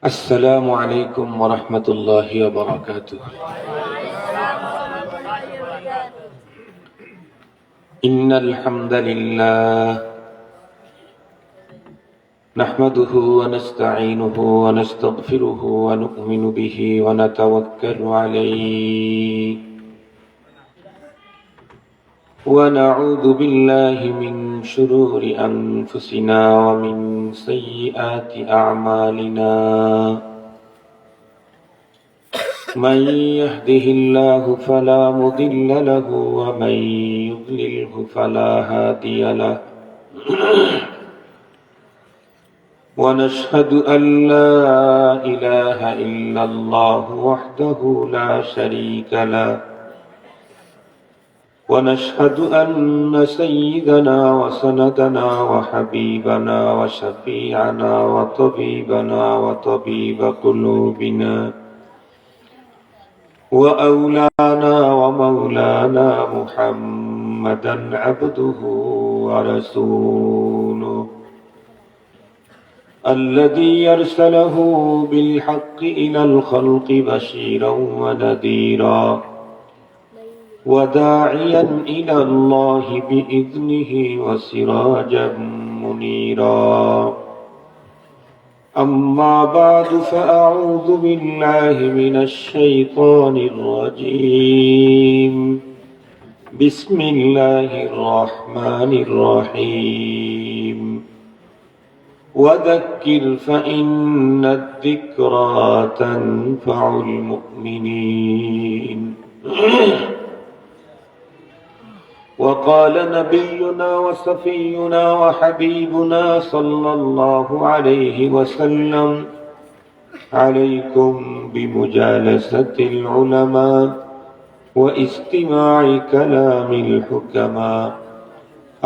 السلام عليكم ورحمة الله وبركاته. إن الحمد لله نحمده ونستعينه ونستغفره ونؤمن به ونتوكل عليه ونعوذ بالله من شرور أنفسنا ومن سيئات أعمالنا. من يهده الله فلا مضل له ومن يضلله فلا هادي له. ونشهد أن لا إله إلا الله وحده لا شريك له. ونشهد أن سيدنا وسندنا وحبيبنا وشفيعنا وطبيبنا وطبيب قلوبنا وأولانا ومولانا محمدا عبده ورسوله الذي يرسله بالحق إلى الخلق بشيرا ونذيرا وداعيا إلى الله بإذنه وسراجا منيرا. أما بعد فأعوذ بالله من الشيطان الرجيم. بسم الله الرحمن الرحيم. وذكر فإن الذكرى تنفع المؤمنين. وقال نبينا وصفينا وحبيبنا صلى الله عليه وسلم: عليكم بمجالسة العلماء واستماع كلام الحكماء،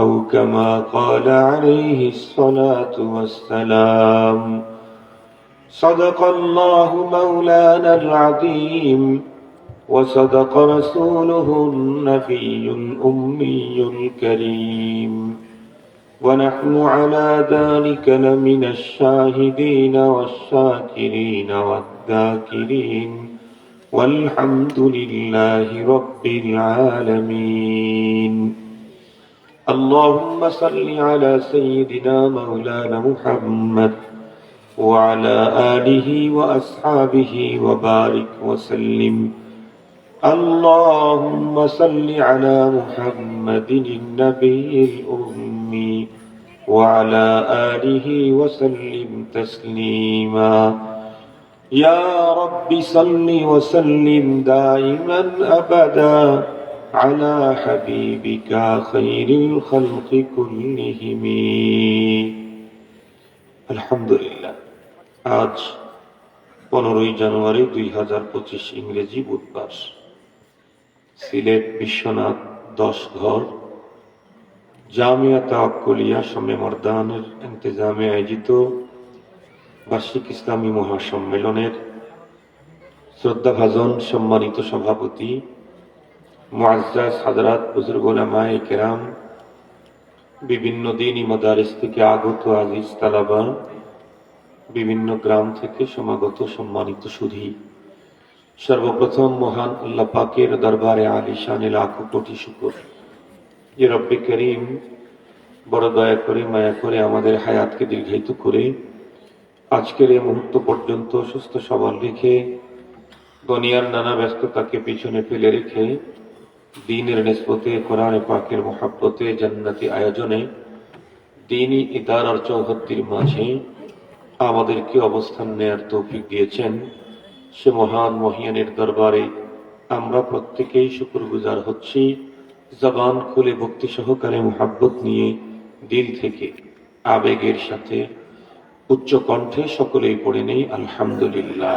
أو كما قال عليه الصلاة والسلام. صدق الله مولانا العظيم وصدق رسوله النبي الأمي الكريم، ونحن على ذلك لمن الشاهدين والشاكرين والذاكرين، والحمد لله رب العالمين. اللهم صل على سيدنا مولانا محمد وعلى آله وأصحابه وبارك وسلم. اللهم صل على محمد النبي الأمي وعلى آله وسلم تسليما. يا رب صل وسلم دائما أبدا على حبيبك خير الخلق كلهم. আলহামদুলিল্লাহ। আজ 15 জানুয়ারি 2025 ইংরেজি বুধবার, সিলেট বিশ্বনাথ 10 ঘর জামিয়া তাওয়াক্কুলিয়া শামে মর্দানের ইন্তেজামে আয়োজিত বার্ষিক ইসলামী মহাসম্মেলনের শ্রদ্ধাভাজন সম্মানিত সভাপতি মুআজ্জাজ হযরত বুজুর্গ উলামায়ে কেরাম, বিভিন্ন দ্বীনি মাদারিস থেকে আগত আজিজ তালাবা, বিভিন্ন গ্রাম থেকে সমাগত সম্মানিত সুধী, সর্বপ্রথম মহান আল্লাহ পাকের দরবারে আলিশানে লাখো কোটি শুকর যে রব্বে করিম বড় দয়া করে মায়া করে আমাদের হায়াতকে দীর্ঘায়িত করে আজকের এই মুহূর্ত পর্যন্ত সুস্থ সবল রেখে, দুনিয়ার নানা ব্যস্ততাকে পিছনে ফেলে রেখে দ্বীনের নিসবতে কোরআনে পাকের মহব্বতে জান্নাতি আয়োজনে দ্বীনি ইদারার চৌহদ্দির মাঝে আমাদেরকে অবস্থান নেয়ার তৌফিক দিয়েছেন। সে মহান মহিয়ানের দরবারে আমরা প্রত্যেকেই শুকরগুজার হচ্ছি। জবান খুলে ভক্তি সহকারে মুহাব্বত নিয়ে দিল থেকে আবেগের সাথে উচ্চ কণ্ঠে সকলেই পড়ে নেই আলহামদুলিল্লাহ।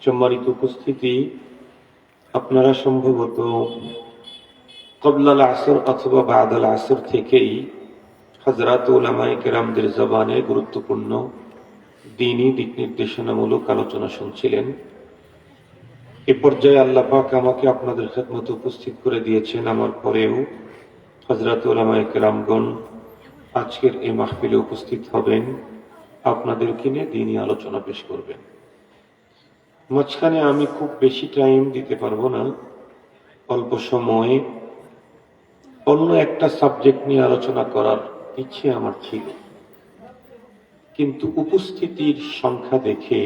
সম্মানিত উপস্থিতি, আপনারা সম্ভবত কবলাল আসর অথবা বাদাল আসর থেকেই হযরত উলামায়ে কেরামদের জবানে গুরুত্বপূর্ণ দ্বীনি দিক নির্দেশনামূলক আলোচনা শুনছিলেন। এ পর্যায়ে আল্লাহ পাক আমাকে আপনাদের খেদমতে উপস্থিত করে দিয়েছেন। আমার পরেও হযরত উলামায়ে কেরামগণ আজকের এই মাহফিলে উপস্থিত হবেন। আপনাদেরকে নিয়ে দিনই আলোচনা পেশ করবেন। মাঝখানে আমি খুব বেশি টাইম দিতে পারবো না, অল্প সময়ে অন্য একটা সাবজেক্ট নিয়ে আলোচনা করার ইচ্ছে আমার ছিল, কিন্তু উপস্থিতির সংখ্যা দেখে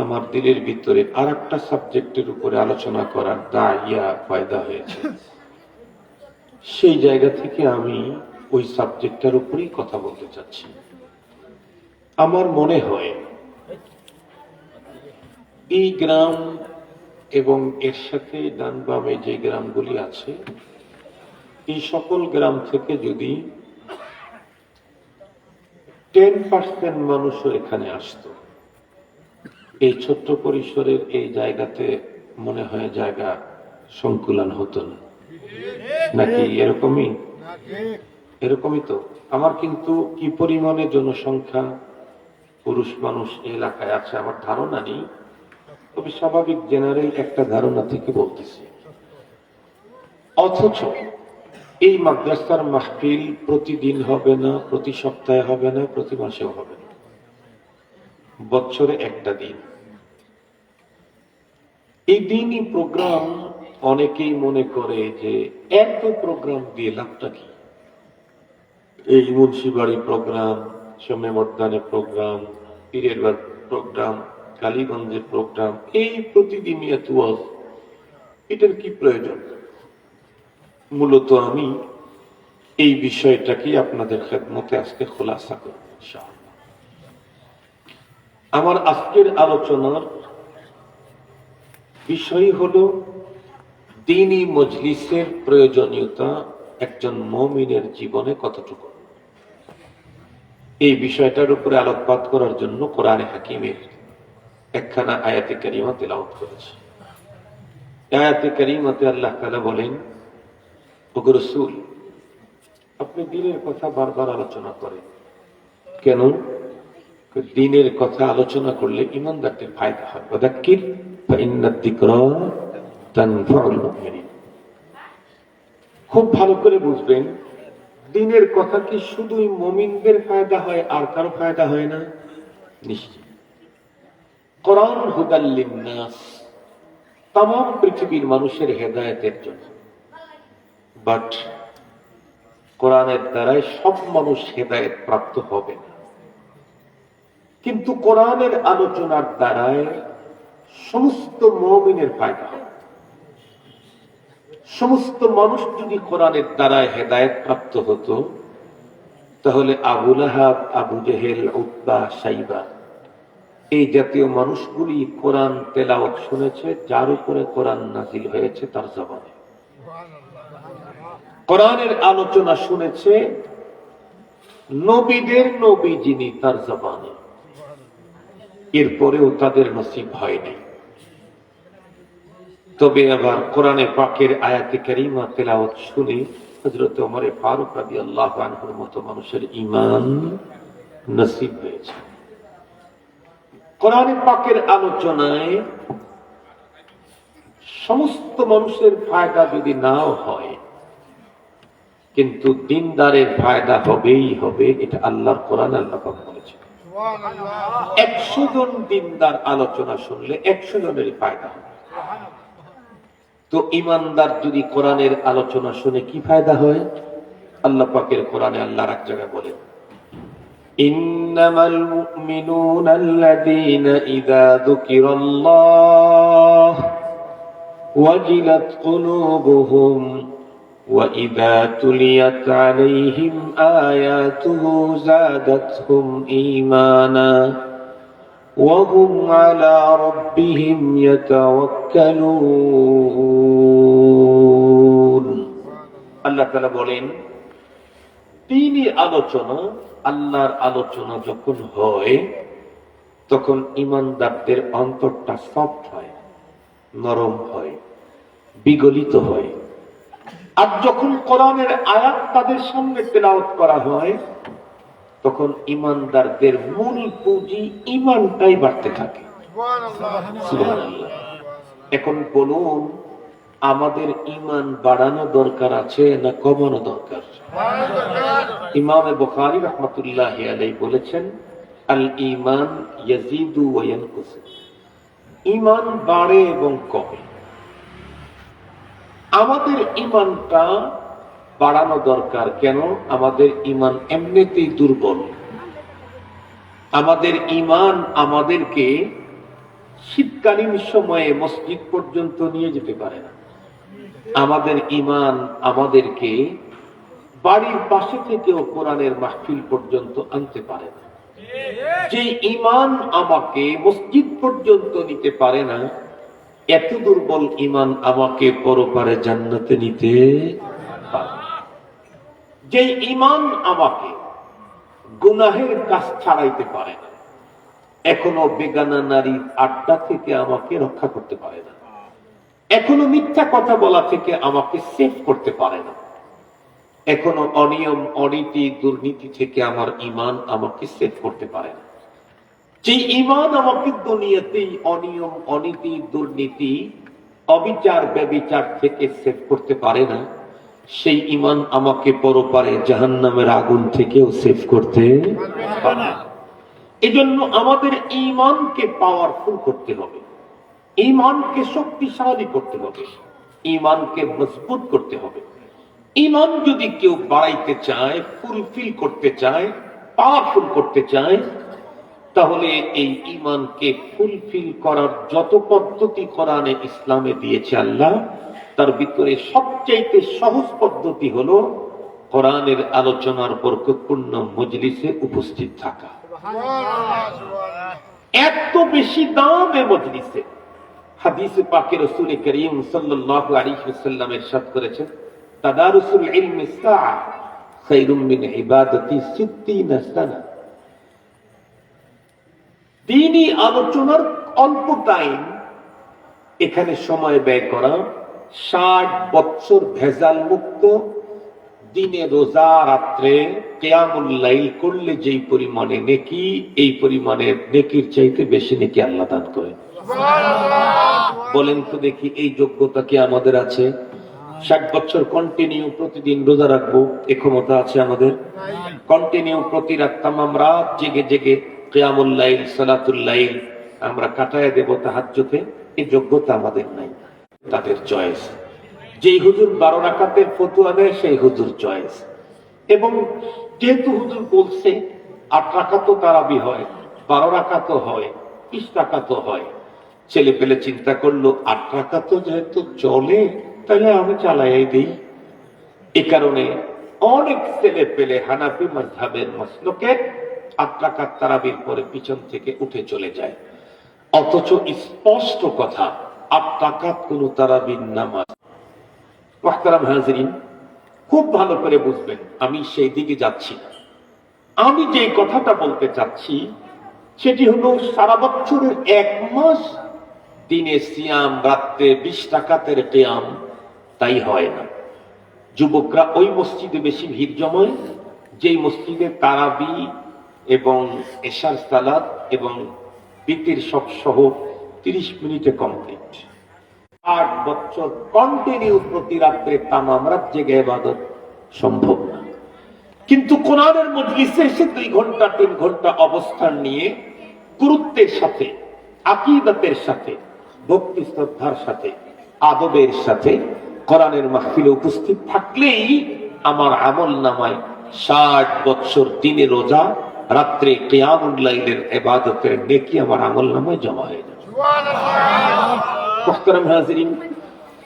আমার দিলের ভিতরে আর একটা সাবজেক্টের উপরে আলোচনা করার দায়িয়া পয়দা হয়েছে। সেই জায়গা থেকে আমি ওই সাবজেক্টটার উপরেই কথা বলতে চাচ্ছি। আমার মনে হয় এই গ্রাম এবং এর সাথে ডান বামে যে গ্রামগুলি আছে, এই সকল গ্রাম থেকে যদি 10% মানুষও এখানে আসতো, এই ছোট্ট পরিসরের এই জায়গাতে মনে হয় জায়গা সংকুলন হতো না, নাকি এরকমই? এরকমই তো। আমার কিন্তু কি পরিমাণে জনসংখ্যা পুরুষ মানুষ এলাকায় আছে আমার ধারণা নেই, তবে স্বাভাবিক জেনারেল একটা ধারণা থেকে বলতেছি। অথচ এই মাদ্রাসার মাহফিল প্রতিদিন হবে না, প্রতি সপ্তাহে হবে না, প্রতি মাসেও হবে না, বছরে একটা দিন। এই দিনই প্রোগ্রাম অনেকেই মনে করে যে এত প্রোগ্রাম দিয়ে লাভটা কি? এই মুন্সিবাড়ি প্রোগ্রাম, সময় মর্দানের প্রোগ্রাম, পীরের প্রোগ্রাম, কালীগঞ্জের প্রোগ্রাম, এই প্রতিদিন এত ওয়াজ, এটার কি প্রয়োজন? মূলত আমি এই বিষয়টাকে আপনাদের খেদমতে আজকে খোলাসা করব ইনশাআল্লাহ। আমার আজকের আলোচনার বিষয় হলো দ্বীনি মজলিসের প্রয়োজনীয়তা একজন মুমিনের জীবনে কতটুকু। এই বিষয়টার উপরে আলোকপাত করার জন্য কোরআনে হাকিমের একখানা আয়াতে কারিমা তেলাওয়াত করেছি। আয়াতে কারিমাতে আল্লাহ তাআলা বলেন, ওগো রাসূল, আপনি দ্বীনের কথা বারবার আলোচনা করেন কেন? দ্বীনের কথা আলোচনা করলে ঈমানদারদের ফায়দা হয়। ওয়াদাক্কির ফাইন্নাদ যিকরা তানফাউল মুমিনিন। খুব ভালো করে বুঝবেন, দ্বীনের কথা কি শুধুই মুমিনদের ফায়দা হয়, আর কারো ফায়দা হয় না? নিশ্চয়। কোরআন হুদাল লিন্নাস, তামাম পৃথিবীর মানুষের হেদায়েতের জন্য। বাট কোরআনের দ্বারাই সব মানুষ হেদায়েত প্রাপ্ত হবে না, কিন্তু কোরআনের আলোচনার দ্বারাই সমস্ত মুমিনের ফায়দা হবে। সমস্ত মানুষ যদি কোরআনের দ্বারাই হেদায়েত প্রাপ্ত হতো, তাহলে আবু লাহাব, আবু জেহেল, উতবা, সাইবা, এই জাতীয় মানুষগুলি কোরআন তেলাওয়াত শুনেছে যার উপরে কোরআন নাজিল হয়েছে তার জবানে। কোরআনের আলোচনা শুনেছে নবীদের নবী যিনি, তার জবানে। এরপরেও তাদের নসিব হয়নি। তবে আবার কোরআনে পাকের আয়াতে কারিমা তেলাওয়াত শুনে হযরত ওমর ফারুক রাদিয়াল্লাহু আনহুর মতো মানুষের ঈমান নসিব হয়েছে। কোরআনে পাকের আলোচনায় সমস্ত মানুষের ফায়দা যদি নাও হয়, কিন্তু দিনদারের ফায়দা হবেই হবে, এটা আল্লাহর কোরআন, আল্লাহ পাক বলেছেন। 100 জন দিনদার আলোচনা শুনলে 100 জনের ফায়দা হবে। তো ইমানদার যদি কোরআনের আলোচনা শুনে কি ফায়দা হয়? আল্লাহ পাকের কোরআনে আল্লাহ এক জায়গায় বলেন, ইন্নামাল মুমিনুনা আল্লাযীনা ইযা যুকিরাল্লাহ ওয়াজিলাত কুলুবুহুম ওয়া ইযা তুলিয়াত আলাইহিম আয়াতুহু যাদাতহুম ঈমানা ওয়া হুম আলা রাব্বিহিম ইয়াতাওয়াক্কালুন। আল্লাহ তাআলা বলেন, দ্বীনি আলোচনা, আল্লাহর আলোচনা যখন হয়, তখন ঈমানদারদের অন্তরটা সফট হয়, নরম হয়, বিগলিত হয়। আর যখন কোরআনের আয়াত তাদের সামনে তেলাওয়াত করা হয়, তখন ঈমানদারদের মূল পুঁজি ঈমানটাই বাড়তে থাকে। সুবহানাল্লাহ। এখন বলুন, আমাদের ঈমান বাড়ানো দরকার আছে না কমানো দরকার? ইমাম বুখারী রাহমাতুল্লাহি আলাইহি বলেছেন, আল ঈমান ইয়াজিদু ওয়া ইয়ানকুসু, ঈমান বাড়ে এবং কমে। আমাদের ঈমানটা বাড়ানো দরকার। কেন? আমাদের ঈমান এমনিতেই দুর্বল। আমাদের ঈমান আমাদেরকে শীতকালীন সময়ে মসজিদ পর্যন্ত নিয়ে যেতে পারে না। আমাদের ঈমান আমাদেরকে বাড়ির পাশে থেকেও কোরআনের মাহফিল পর্যন্ত আনতে পারে না। যে ঈমান আমাকে মসজিদ পর্যন্ত নিতে পারে না, এত দুর্বল ঈমান আমাকে পরপারে জান্নাতে নিতে পারে না। যে ঈমান আমাকে গুনাহের কাজ ছাড়াইতে পারে না, এখনো বেগানা নারীর আড্ডা থেকে আমাকে রক্ষা করতে পারে না, এখনো মিথ্যা কথা বলা থেকে আমাকে সেভ করতে পারে না, এখনো অনিয়ম অনীতি দুর্নীতি থেকে আমার ঈমান আমাকে সেভ করতে পারে না। যে ঈমান আমাকে দুনিয়াতেই অনিয়ম অনীতি দুর্নীতি অবিচার ব্যভিচার থেকে সেভ করতে পারে না, সেই ঈমান আমাকে পরপারে জাহান্নামের আগুন থেকেও সেভ করতে পারে না। এজন্য আমাদের ঈমানকে পাওয়ারফুল করতে হবে, ঈমানকে শক্তিশালী করতে হবে, ঈমানকে মজবুত করতে হবে। ঈমান যদি কেউ বাড়াইতে চায়, ফুলফিল করতে চায়, পাওয়ারফুল করতে চায়, তাহলে এই ঈমানকে ফুলফিল করার যত পদ্ধতি কোরআনে ইসলামে দিয়েছে আল্লাহ, তার ভিতরে সবচেয়ে সহজ পদ্ধতি হলো কোরআনের আলোচনার বরকতপূর্ণ মজলিসে উপস্থিত থাকা। এত বেশি দাম এ মজলিসে। হাদিসে পাকে রাসূল করিম সাল্লাল্লাহু আলাইহি ওয়াসাল্লাম ইরশাদ করেছেন, তাদারুসুল ইলমি সাআ খায়রুম মিন ইবাদাতি 60 সানা। দ্বীনি আলোচনার অল্প টাইম এখানে সময় ব্যয় করা 60 বছর ভেজাল মুক্ত দিনে রোজা রাত্রে কিয়ামুল লাইল করলে যেই পরিমাণে নেকি, এই পরিমাণের নেকির চাইতে বেশি নেকি আল্লাহ দান করেন। বলেন তো দেখি, এই যোগ্যতা কি আমাদের আছে? 60 বছর কন্টিনিউ প্রতিদিন রোজা রাখবো, এই ক্ষমতা আছে আমাদের? কন্টিনিউ প্রতি রাত তামাম রাত জেগে জেগে কিয়ামুল লাইল সালাতুল লাইল আমরা কাটায় দেব তাহাজ্জুদে, এই যোগ্যতা আমাদের নাই। তাদের চয়েস। যেই হুজুর 12 রাকাতের ফতোয়া দেয় সেই হুজুর চয়েস। এবং যেহেতু হুজুর বলছে 8 রাকাতও তারাবি হয়, 12 রাকাতও হয়, 20 রাকাতও হয়, ছেলে পেলে চিন্তা করলো 8 রাকাতও যেহেতু চলে, তাহলে আমি চালাই দিই। এ কারণে অনেক ছেলে পেলে হানাফি মাযহাবের মাসলুকে 8 রাকাত তারাবির পরে পিছন থেকে উঠে চলে যায়। অথচ স্পষ্ট কথা, 8 রাকাত কোন তারাবির নামাজ। মুহতারাম হাজিরিন, খুব ভালো করে বুঝবেন, আমি সেই দিকে যাচ্ছি। আমি যে কথাটা বলতে চাচ্ছি সেটি হলো, সারা বছরের 1 মাস দিনে সিয়াম, রাত্রে 20 রাকাতের কিয়াম, তাই হয় না। যুবকরা ওই মসজিদে বেশি ভিড় জমায় যেই মসজিদে তারাবি এবং এশার সালাত এবং বিতির সব সহ 30 মিনিটে কমপ্লিট। 8 বছর কন্টিনিউ প্রতি রাত্রে তামাম রাত জেগে ইবাদত সম্ভব না। কিন্তু কোরআনের মজলিসে এসে 2 ঘন্টা 3 ঘন্টা অবস্থান নিয়ে গুরুত্বের সাথে, আকীদাতের সাথে, ভক্তি শ্রদ্ধার সাথে, আদবের সাথে কোরআনের মাহফিলে উপস্থিত থাকলেই আমার আমল নামায় 60 বছর দিনে রোজা রাত্রে কিয়ামুল লাইলের ইবাদতের নেকি আমার আমল নামায় জমা হয়ে যাবে। মুহতারাম হাজিরিন,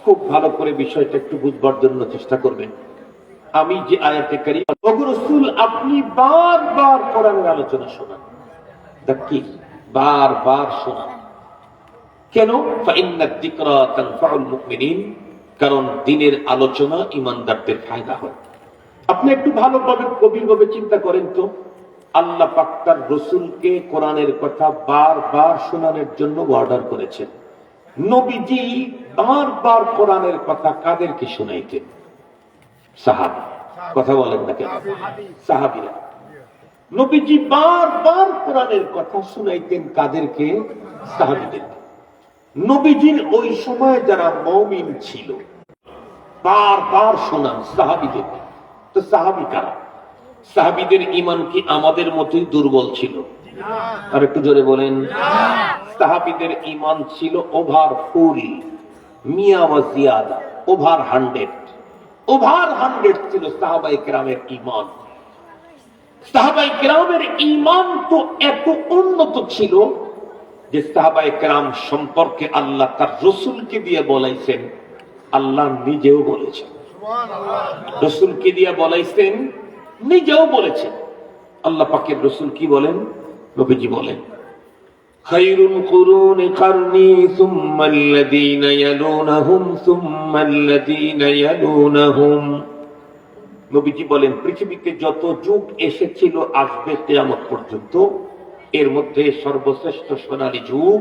খুব ভালো করে বিষয়টা একটু বুঝবার জন্য চেষ্টা করবেন। আমি যে আয়াতে কারিমা, ওগো রাসূল আপনি বারবার কোরআনের আলোচনা শোনান, দেখি বারবার শোনান। কেন? ফাইন্নাদ যিকরা তানফাউল মুমিনিন, কারণ দিনের আলোচনা ঈমানদারদের ফায়দা হয়। আপনি একটু ভালোভাবে গভীরভাবে চিন্তা করেন তো, আল্লাহ পাক তার রাসূলকে কোরআনের কথা বারবার শোনানোর জন্য অর্ডার করেছেন। নবীজি বারবার কোরআনের কথা কাদেরকে শোনাইতেন? সাহাবী। কথা বলেন না কেন? সাহাবীরা। নবীজি বারবার কোরআনের কথা শুনাইতেন কাদেরকে? সাহাবীদেরকে। নবীজির ওই সময় যারা মুমিন ছিল বারবার শোনান সাহাবীদেরকে। তো সাহাবী কারা? সাহাবীদের ঈমান কি আমাদের মতোই দুর্বল ছিল? আর একটু জোরে বলেন। সাহাবীদের ঈমান ছিল ওভারফুল, মিয়া ওয়া জিয়াদা, ওভার 100 ছিল সাহাবায়ে কেরামের ঈমান। সাহাবায়ে কেরামের ঈমান তো এত উন্নত ছিল যে সাহাবায়ে কেরাম সম্পর্কে আল্লাহ তার রাসূলকে দিয়ে বলাইছেন, আল্লাহ নিজেও বলেছেন। রাসূলকে দিয়ে বলাইছেন, নিজেও বলেছেন। আল্লাহ পাকের রাসূল কি বলেন? নবীজি বলেন, খায়রুল কুরুনি কারনি সুম্মাল্লাযীনা ইয়ালুনাহুম সুম্মাল্লাযীনা ইয়ালুনাহুম। নবীজি বলেন, পৃথিবীতে যত যুগ এসেছিল আসবে কিয়ামত পর্যন্ত, এর মধ্যে সর্বশ্রেষ্ঠ সোনালী যুগ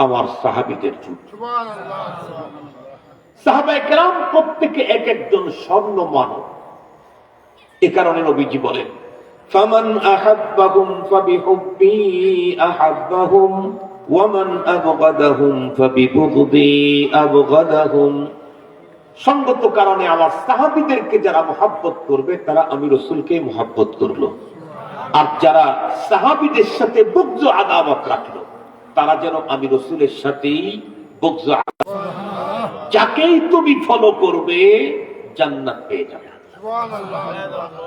আমার সাহাবীদের যুগ। সাহাবায়ে কেরাম প্রত্যেকে এক একজন স্বর্ণ মানব। এ কারণে নবীজি বলেন, ফামান আহাব্বাহুম ফাবিহুব্বি আহাব্বাহুম ওয়া মান আবগাদাহুম ফাবিবুগদি আবগাদাহুম। সঙ্গত কারণে আমার সাহাবীদেরকে যারা মুহাব্বত করবে তারা আমি রাসূলকে মুহাব্বত করলো, আর যারা সাহাবীদের সাথে বুগজ আদাওয়াত রাখলো তারা যেন আমি রাসূলের সাথেই বুগজ আদাওয়াত। যাকেই তুমি ফলো করবে জান্নাত পেয়ে যাবে।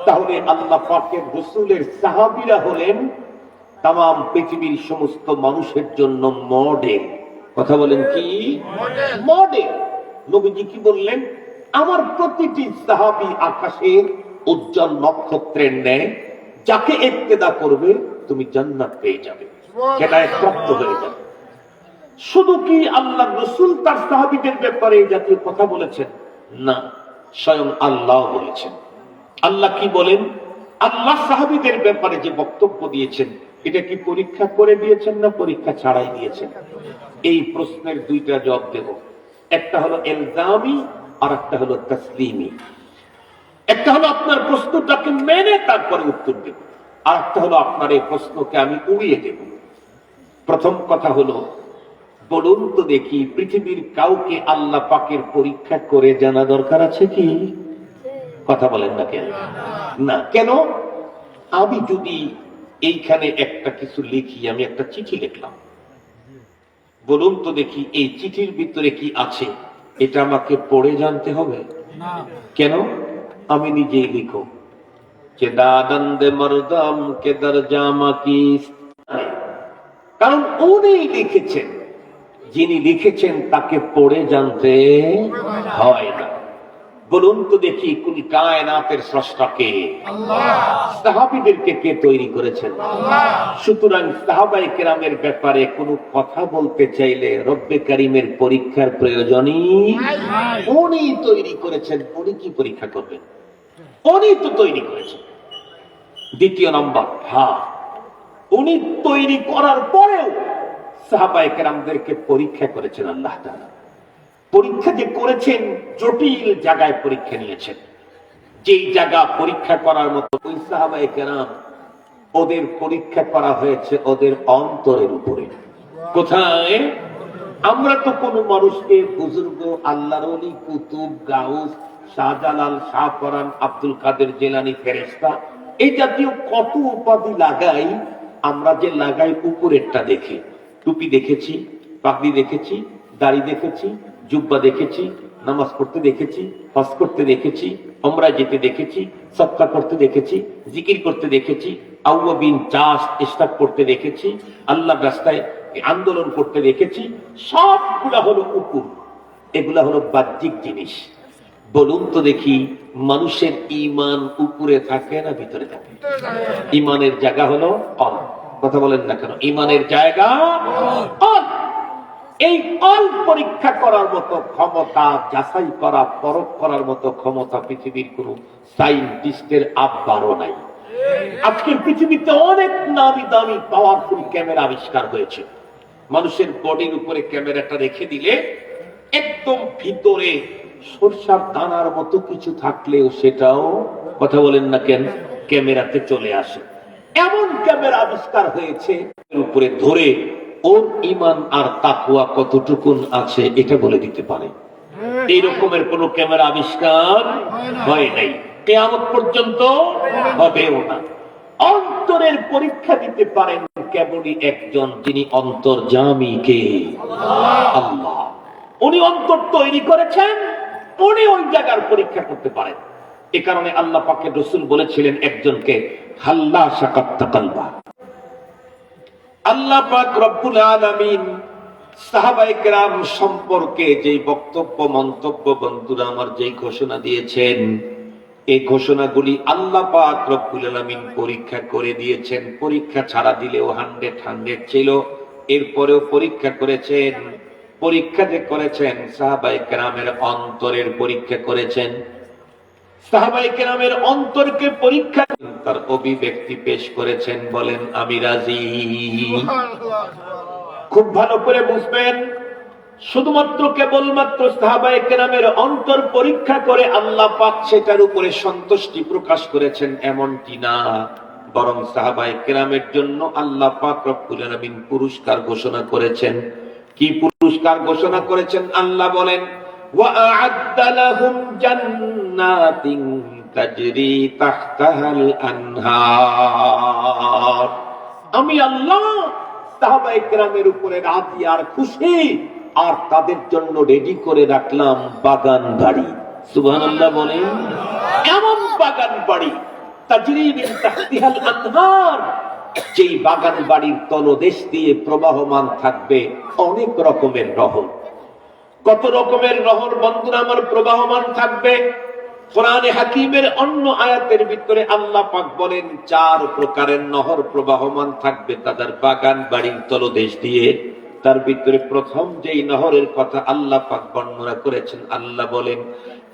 তাহলে আল্লাহ পাকের রাসূলের সাহাবীরা হলেন তাম পৃথিবীর সমস্ত মানুষের জন্য মডেল। কথা বলেন কি? মডেল। নবীজি কি বললেন? আমার প্রতিটি সাহাবী আকাশের উজ্জ্বল নক্ষত্রের ন্যায়, যাকে ইক্তেদা করবে তুমি জান্নাত পেয়ে যাবে, সেটায় প্রাপ্ত হয়ে যাবে। শুধু কি আল্লাহ রাসূল তার সাহাবীদের ব্যাপারে এই জাতীয় কথা বলেছেন? না, স্বয়ং আল্লাহ বলেছেন। আল্লাহ কি বলেন? আল্লাহ সাহাবীদের ব্যাপারে যে বক্তব্য দিয়েছেন এটা কি পরীক্ষা করে দিয়েছেন না পরীক্ষা ছাড়াই দিয়েছেন? এই প্রশ্নের দুইটা জবাব দেব। একটা হলো ইলজামি আর একটা হলো তাসলিমি। একটা হলো আপনার প্রশ্নটাকে মেনে তারপরে উত্তর দেব, আর একটা হলো আপনার এই প্রশ্নকে আমি উড়িয়ে দেব। প্রথম কথা হলো, বলুন তো দেখি পৃথিবীর কাউকে আল্লাহ পাকের পরীক্ষা করে জানা দরকার আছে কি? কথা বলেন না কেন? না। কেন? আমি যদি এইখানে একটা কিছু লিখি, আমি একটা চিঠি লিখলাম, বলুন তো দেখি এই চিঠির ভিতরে কি আছে এটা আমাকে পড়ে জানতে হবে? কেন? আমি নিজেই লিখো যে দাদন্দে মরদম কে দরজামা কি, কারণ উনি লিখেছেন। যিনি লিখেছেন তাকে পড়ে জানতে হয় না। বলুন তো দেখি কুল কায়নাতের স্রষ্টা কে? আল্লাহ। সাহাবীদেরকে কে তৈরি করেছেন? আল্লাহ। সুতরাং সাহাবায়ে কেরামের ব্যাপারে কোনো কথা বলতে চাইলে রব্বে কারীমের পরীক্ষার প্রয়োজনই নাই। উনি তৈরি করেছেন, উনি কি পরীক্ষা করবেন? উনি তো তৈরি করেছেন। দ্বিতীয় নম্বর, হ্যাঁ, উনি তৈরি করার পরেও সাহাবায়ে কেরামদেরকে পরীক্ষা করেছেন আল্লাহ তাআলা। পরীক্ষা যে করেছেন, জটিল জায়গায় পরীক্ষা নিয়েছেন। যেই জায়গা পরীক্ষা করার মতো ওই সাহাবায়ে কেরাম, ওদের পরীক্ষা করা হয়েছে ওদের অন্তরের উপরে। কোথায়? আমরা তো কোন মানুষকে বুজুর্গ, আল্লাহর ওলি, কুতুব, গাউস, শাহজালাল, শাহপরান, আব্দুল কাদের জিলানী, ফেরেশতা, এই জাতীয় কত উপাধি লাগাই। আমরা যে লাগাই উপরেরটা দেখে, টুপি দেখেছি, পাগড়ি দেখেছি, দাড়ি দেখেছি, জুব্বা দেখেছি, নামাজ পড়তে দেখেছি, হজ করতে দেখেছি, উমরায় যেতে দেখেছি, সদকা করতে দেখেছি, জিকির করতে দেখেছি, আউয়াবিন চাষ ইসলাম করতে দেখেছি, আল্লাহর রাস্তায় আন্দোলন করতে দেখেছি। সবগুলা হলো উপর, এগুলা হলো বাহ্যিক জিনিস। বলুন তো দেখি মানুষের ঈমান উপরে থাকে না ভিতরে থাকে? ঈমানের জায়গা হলো কলব। কথা বলেন না কেন? ঈমানের জায়গা কলব। এই কলব পরীক্ষা করার মতো ক্ষমতা, যাচাই করা, পরখ করার মতো ক্ষমতা পৃথিবীর কোন সায়েন্টিস্টের আব্বারও নাই। আজকের পৃথিবীতে অনেক নামি দামি পাওয়ারফুল ক্যামেরা আবিষ্কার হয়েছে। মানুষের বডির উপরে ক্যামেরাটা রেখে দিলে একদম ভিতরে সরষার দানার মতো কিছু থাকলেও সেটাও, কথা বলেন না কেন, ক্যামেরাতে চলে আসে। এমন ক্যামেরা আবিষ্কার হয়েছে, উপরে ধরে ওর ঈমান আর তাকওয়া কতটুকুন আছে এটা বলে দিতে পারে। এই রকমের কোন ক্যামেরা আবিষ্কার হয় নাই, কিয়ামত পর্যন্ত হবেও না। অন্তরের পরীক্ষা দিতে পারেন কেবলই একজন, যিনি অন্তর্যামী। কে? আল্লাহ। উনি অন্তর তৈরি করেছেন, উনি ওই জায়গার পরীক্ষা করতে পারেন। এ কারণে আল্লাহ পাকের রাসূল বলেছিলেন একজনকে, হাল্লা শাকাত্তা কালবা। আল্লাহ পাক রব্বুল আলামিন সাহাবায়ে কেরাম সম্পর্কে যে বক্তব্য, মন্তব্য, বন্ধুরা আমার যেই ঘোষণা দিয়েছেন, এই ঘোষণাগুলি আল্লাহ পাক রব্বুল আলামিন পরীক্ষা করে দিয়েছেন। পরীক্ষা ছাড়া দিলেও 100 ছিল, এরপরেও পরীক্ষা করেছেন। পরীক্ষা যে করেছেন, সাহাবায়ে কেরামের অন্তরের পরীক্ষা করেছেন। সাহাবায়ে কেরামের অন্তরকে পরীক্ষা, তার অভিব্যক্তি পেশ করেছেন, বলেন আমি রাজি। খুব ভালো করে বুঝবেন, শুধুমাত্র কেবলমাত্র সাহাবায়ে কেরামের অন্তর পরীক্ষা করে আল্লাহ পাক সেটার উপরে সন্তুষ্টি প্রকাশ করেছেন এমনটি না, বরং সাহাবায়ে কেরামের জন্য আল্লাহ পাক রব্বুল আলামিন পুরস্কার ঘোষণা করেছেন। কি পুরস্কার ঘোষণা করেছেন? আল্লাহ বলেন, ওয়া আ'আদ্দা লাহুম জান্নাতিন তাজরি তাহতাহাল আনহার। আমি আল্লাহ সাহাবায়ে কেরামের উপরে রাজি আর খুশি, আর তাদের জন্য রেডি করে রাখলাম বাগান বাড়ি। সুবহানাল্লাহ বলেন। এমন বাগান বাড়ি, তাজরি মিন তাহতিহাল আনহার, যেই বাগান বাড়ির তলদেশ দিয়ে প্রবাহমান থাকবে অনেক রকমের নহর। কত রকমের নহর বন্ধুরা আমার প্রবাহমান থাকবে? কোরআনে হাকিমের অন্য আয়াতের ভিতরে আল্লাহ পাক বলেন 4 প্রকারের নহর প্রবাহমান থাকবে তাদের বাগান বাড়ির তলদেশ দিয়ে। তার ভিতরে প্রথম যেই নহরের কথা আল্লাহ পাক বর্ণনা করেছেন, আল্লাহ বলেন,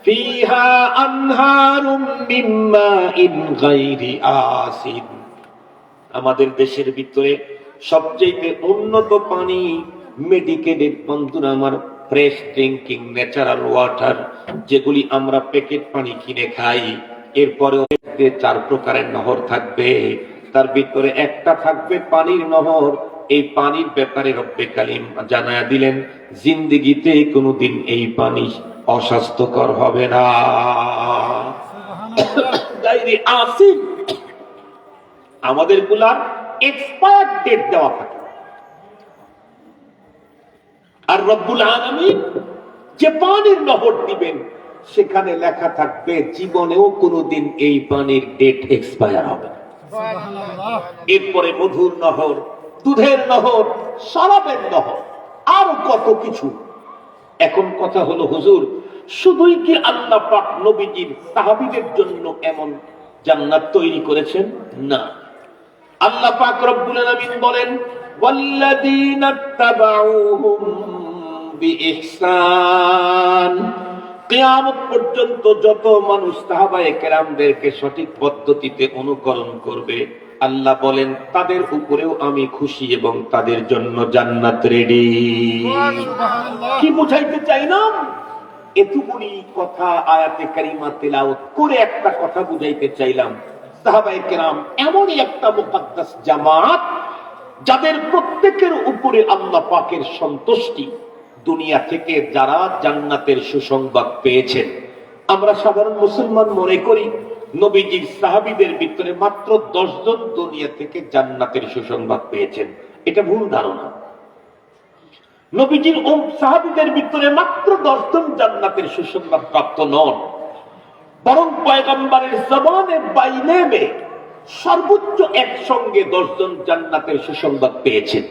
ফিহা আনহারুম মিন মাইন গায়রি আসিন। আমাদের দেশের ভিতরে সবচেয়ে উন্নত পানি, মেডিকেটেড বন্ধুরা আমার, ফ্রেশ ড্রিঙ্কিং ন্যাচারাল ওয়াটার, যেগুলি আমরা প্যাকেট পানি কিনে খাই। এরপরে 4 প্রকারের নহর থাকবে। তার ভিতরে একটা থাকবে পানির নহর। এই পানির ব্যাপারে রব্বে কালিম জানায়া দিলেন, জিন্দেগিতে কোনোদিন এই পানি অস্বাস্থ্যকর হবে না। আমাদের গুলার এক্সপায়ার ডেট দেওয়া থাকে, আর রব্বুল আলামিন যে পানির নহর দিবেন সেখানে লেখা থাকবে জীবনেও কোনোদিন এই পানির ডেট এক্সপায়ার হবে না। এরপরে মধুর নহর, দুধের নহর, শরাবের নহর, আরো কত কিছু। এখন কথা হলো, হুজুর শুধুই কি আল্লাহ পাক নবীজির সাহাবীদের জন্য এমন জান্নাত তৈরি করেছেন? না, আল্লাহ পাক রব্বুল আলামিন বলেন, ওয়াল্লাযীনা তাবাউহুম বিইহসান। কিয়ামত পর্যন্ত যত মানুষ সাহাবায়ে কেরামদেরকে সঠিক পদ্ধতিতে অনুকরণ করবে, আল্লাহ বলেন তাদের উপরেও আমি খুশি এবং তাদের জন্য জান্নাত রেডি। কি বুঝাইতে চাইলাম? এতগুলি কথা আয়াতে কারিমা তেলাওয়াত করে একটা কথা বুঝাইতে চাইলাম, সাহাবায়ে কেরাম এমনই একটা মুকদ্দাস জামাত, যাদের প্রত্যেকের উপরে আল্লাহ পাকের সন্তুষ্টি। দুনিয়া থেকে যারা জান্নাতের সুসংবাদ পেয়েছেন, আমরা সাধারণ মুসলমান মনে করি নবীজির সাহাবীদের ভিতরে মাত্র 10 জন দুনিয়া থেকে জান্নাতের সুসংবাদ পেয়েছেন। এটা ভুল ধারণা। নবীজির সাহাবীদের ভিতরে মাত্র 10 জন জান্নাতের সুসংবাদ প্রাপ্ত নন, বরং পয়গম্বরের জবানে বাইনে সর্বোচ্চ একসঙ্গে 10 জন জান্নাতের সুসংবাদ পেয়েছেন।